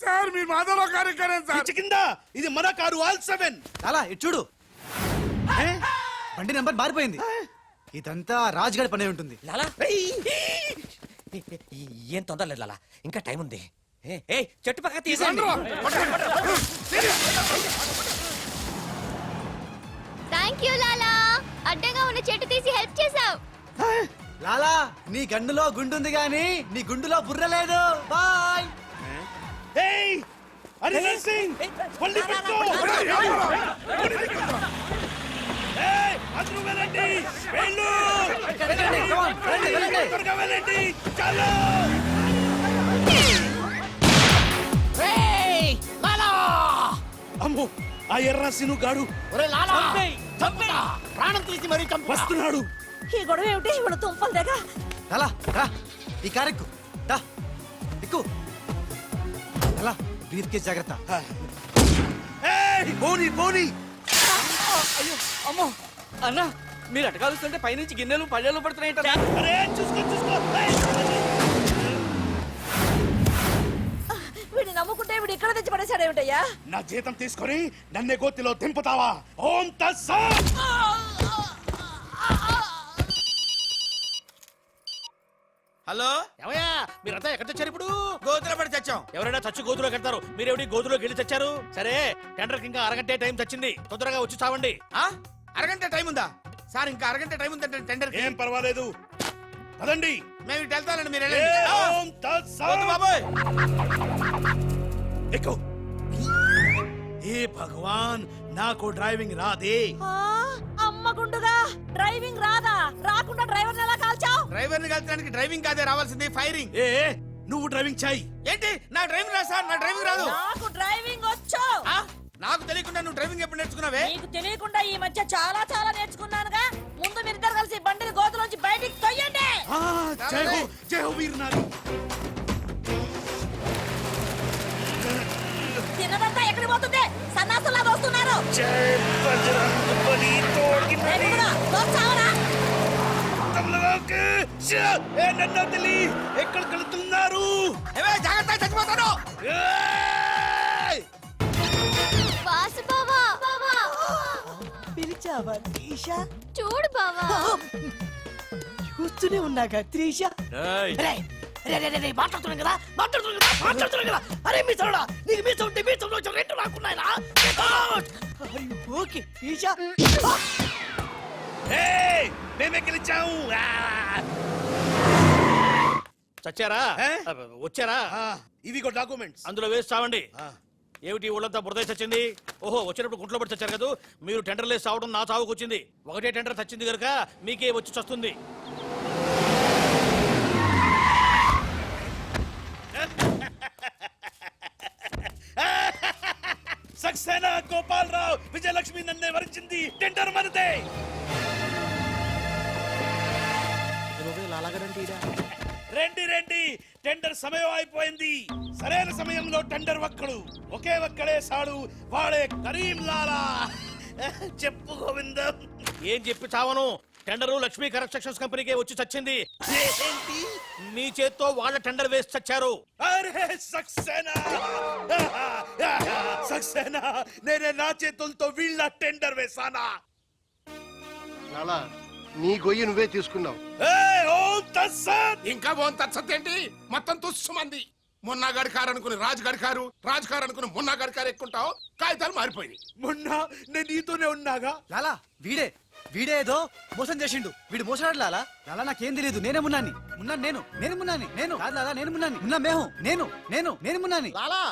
సార్ మీ మాధవరావు గారి కారే సార్. పిచ్చి కింద ఇది మన కారు ఆల్ 7. లాలా ఇటు చూడు బండి నెంబర్ మారిపోయింది ఇదంతా రాజ్గాడి పనే ఉంటుంది లాలా ఏం తొందర లేదు లాలా ఇంకా టైం ఉంది ఏ చెట్టు పక్క తీసేయండి థ్యాంక్ యూ లాలా అడ్డంగా ఉన్న చెట్టు తీసి హెల్ప్ చేసావు. లాలా నీ గన్నులో గుండుంది గాని నీ గుండులో బుర్ర లేదు బాయ్ ఏయ్ హరిహర్ సింగ్ బండి పెట్టు. ఏయ్ అందరూ వెళ్ళండి వెళ్ళు త్వరగా వెళ్ళండి చాలు. అమ్మో ఆ ఎర్రాసిను గాడు ప్రాణం తీసి మరీ చంపు. వస్తున్నాడు. ఈ గొడవ ఏమిటి ఇప్పుడు తుంపలు దగ్గర లాలా రా ఈ కారు ఎక్కు దా ఎక్కు లాలా బ్రీఫ్ కేస్ జాగ్రత్త ఏయ్ పోనీ పోనీ. అమ్మో అన్న మీరు అటకాలుస్తుంటే పైనుంచి గిన్నెలు పళ్ళెలు పడుతున్నాయి. అరే చూసుకో చూసుకో. వీడిని నమ్ముకుంటే వీడు ఇక్కడ తెచ్చి పడేశాడేమిటయ్యా? నా జీతం తీసుకొని నన్నే గోతిలో దింపుతావా? ఓం తస్సత్. హలో ఏమయ్యా మీరంతా ఎక్కడ తెచ్చారు ఇప్పుడు? గోతులో పడి చచ్చాం. ఎవరైనా చచ్చి గోతులో కడతారు, మీరేమిటి గోతులోకి వెళ్ళి చచ్చారు? సరే టెండర్కి ఇంకా అరగంటే టైం తెచ్చింది, తొందరగా వచ్చి చావండి. ఆ? అరగంట టైం ఉందా సార్? ఇంకా అరగంట టైం ఉందంటే టెండర్ ఏం పర్వాలేదు పదండి. మేము ఇటు వెళ్తానండి, మీరు ఏ వెళ్ళండి. ఓం తస్సత్. వద్దు బాబోయ్. ఎక్కు. ఏ భగవాన్ నాకు డ్రైవింగ్ రాదే. ఆ, అమ్మ గుండుగా డ్రైవింగ్ రాదా? రాకుండా డ్రైవర్ ఎలా కాల్చావు? డ్రైవర్ని కలిసడానికి డ్రైవింగ్ కాదే రావాల్సింది, ఫైరింగ్. ఏ నువ్వు డ్రైవింగ్ చేయి. ఏంటి నా డ్రైవింగ్ రాదు సార్, నా డ్రైవింగ్ రాదు. నాకు డ్రైవింగ్ వచ్చు. ఆ? నాకు తెలియకుండా నువ్వు డ్రైవింగ్ ఎప్పుడు నేర్చుకున్నావే? నీకు తెలియకుండా ఈ మధ్య చాలా చాలా నేర్చుకున్నానుగా. ముందు మీరిద్దరు కలిసి బండిని గోతులోంచి బయటికి తొయ్యండి. జై హో వీర్ నారి. తిన్నదంతా ఎక్కడికి పోతుంది? సన్నాసులా దోస్తున్నారు. రేపు కూడా దోస్తావరా? నన్ను తెలియ ఎక్కడ కలుతున్నారు. ఏవే, జాగ్రత్త చచ్చిపోతాను. వాసు బావా పిలిచావా త్రీషా? చూడు బావా. చూస్తూనే ఉన్నాగా త్రీషా. మాట్లాడుతున్నాను కదా. అరే మీ తోడా నీకు మీ ఉంటే మీ తోడు రెండు రాకున్నాయినా. ఓకే త్రీషా. మేమే గెలిచాము. చచ్చారా? వచ్చారా? ఇవిగో డాక్యుమెంట్స్. అందులో వేసి చావండి. ఏమిటి ఊళ్ళంతా బురద చచ్చింది? ఓహో వచ్చినప్పుడు గుంట్లో పడి చచ్చారు కదా. మీరు టెండర్ లేసి చావడం నా చావుకు వచ్చింది. ఒకటే టెండర్ చచ్చింది కనుక మీకే వచ్చి చస్తుంది. సక్సేనా గోపాలరావు విజయలక్ష్మి నన్నే వరించింది. టెండర్ మనదే. రండి రండి టెండర్ సమయం అయిపోయింది. సరైన సమయంలో టెండర్ ఒక్కడు, ఒకే ఒక్కడే సాడు, వాడే కరీం లాలా. చెప్పు గోవిందం. ఏం చెప్పి చావను? టెండరు లక్ష్మీ కన్స్ట్రక్షన్స్ కంపెనీకే వచ్చి చచ్చింది. ఏంటి? మీ చేత్తో వాళ్ళ టెండర్ వేసి చచ్చారు. అరే సక్సేనా, సక్సేనా నేనే నా చేతులతో వీళ్ళ టెండర్ వేసానా? లాలా నీ గొయ్యి నువ్వే తీసుకున్నావు. ఓం తస్సత్. ఇంకా ఓన్ తచ్చతేంటి? మొత్తం తుస్సుమంది. మున్నాగాడి కారు అనుకుని రాజుగాడి కారు, రాజుగారు అనుకుని మున్నాగాడి కారు ఎక్కుంటావు. కాగితాలు మారిపోయినాయి. మొన్న నేను నీతోనే ఉన్నాగా. లాలా వీడే ఏదో మోసం చేసిండు. వీడు మోసడాడు లాలా. లాలా నాకేం తెలియదు. నేనే మున్నాని. నేను మున్నాని. నేను కాదు లాలా, నేను మున్నాని. మున్నా మేహు. నేను మున్నాని. లాలా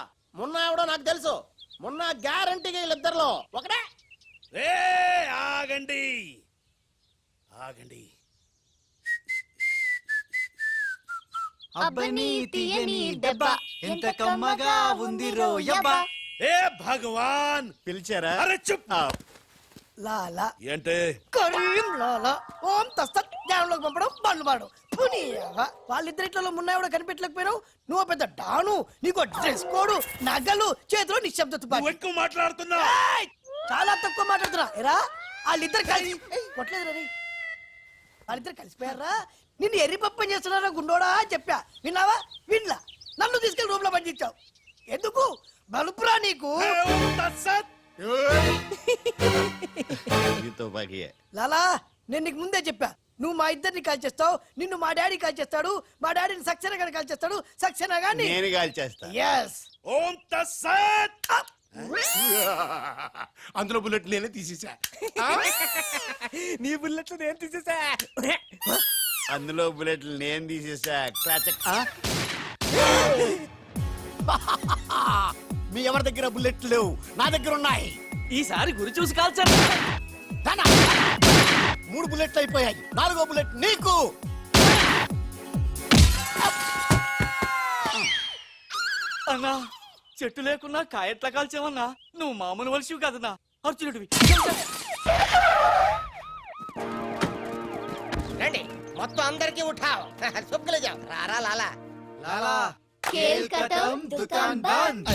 మొన్న ఎవడో నాకు తెలుసు. మొన్న గ్యారంటీగా వీళ్ళిద్దరిలో ఒకటే. ఆగండి ఆగండి. అబ్బని తీయని దెబ్బ ఎంత కమ్మగా ఉంది రోయబ్బా. ఏ భగవాన్ పిలిచారా? అరే చుప్. లాలా ఏంటే కరీం లాలా ఓం తస్తత్ జ్ఞానంలోకి పంపడం బండ్లు పాడు. వాళ్ళిద్దరిట్లో మున్నాయి కనిపెట్టలేకపోయినావు. నువ్వు పెద్ద డాను. నీకు డ్రెస్ కోడు, నగలు, చేతిలో నిశ్శబ్ద తుపాకీ. నువ్వు ఎక్కువ మాట్లాడుతున్నా. చాలా తక్కువ మాట్లాడుతున్నా. ఎరా వాళ్ళిద్దరు కలిసి కొట్టలేదు రే. వాళ్ళిద్దరు కలిసిపోయారా? నిన్ను ఎర్రి పప్పని చేస్తున్నారా గుండోడా అని చెప్పా. విన్నావా? వినలా. నన్ను తీసుకెళ్లి రూమ్ లో పండించావు. ఎందుకు బలుపురా నీకు లాలా నేను నీకు ముందే చెప్పా నువ్వు మా ఇద్దరిని కాల్ చేస్తావు నిన్ను మా డాడీ కాల్ చేస్తాడు మా డాడీని సక్సేనా గాని కాల్ చేస్తాడు సక్సేనా గాని నేను కాల్ చేస్తా ఎస్ ఓం తత్సత్ అందులో బుల్లెట్ నేనే తీసేసా నీ బుల్లెట్లు నేను తీసేసా అందులో బుల్లెట్లు నేను తీసేసా క్లాచక్. మీ ఎవరి దగ్గర బుల్లెట్లు లేవు నా దగ్గర ఉన్నాయి ఈసారి గురి చూసి కాల్చారు. దానా? 3 బుల్లెట్లు అయిపోయాయి 4వ బుల్లెట్ నీకు. అన్నా చెట్టు లేకున్నా కాయట్లా కాల్చావన్నా నువ్వు మామూలు వలసివి కదన్నా అర్జునుడివి. రండి మొత్తం అందరికీ ఉఠావ్ సుబ్బులు జావ్ రారా లాలా లాలా खेल खत्म दुकान बंद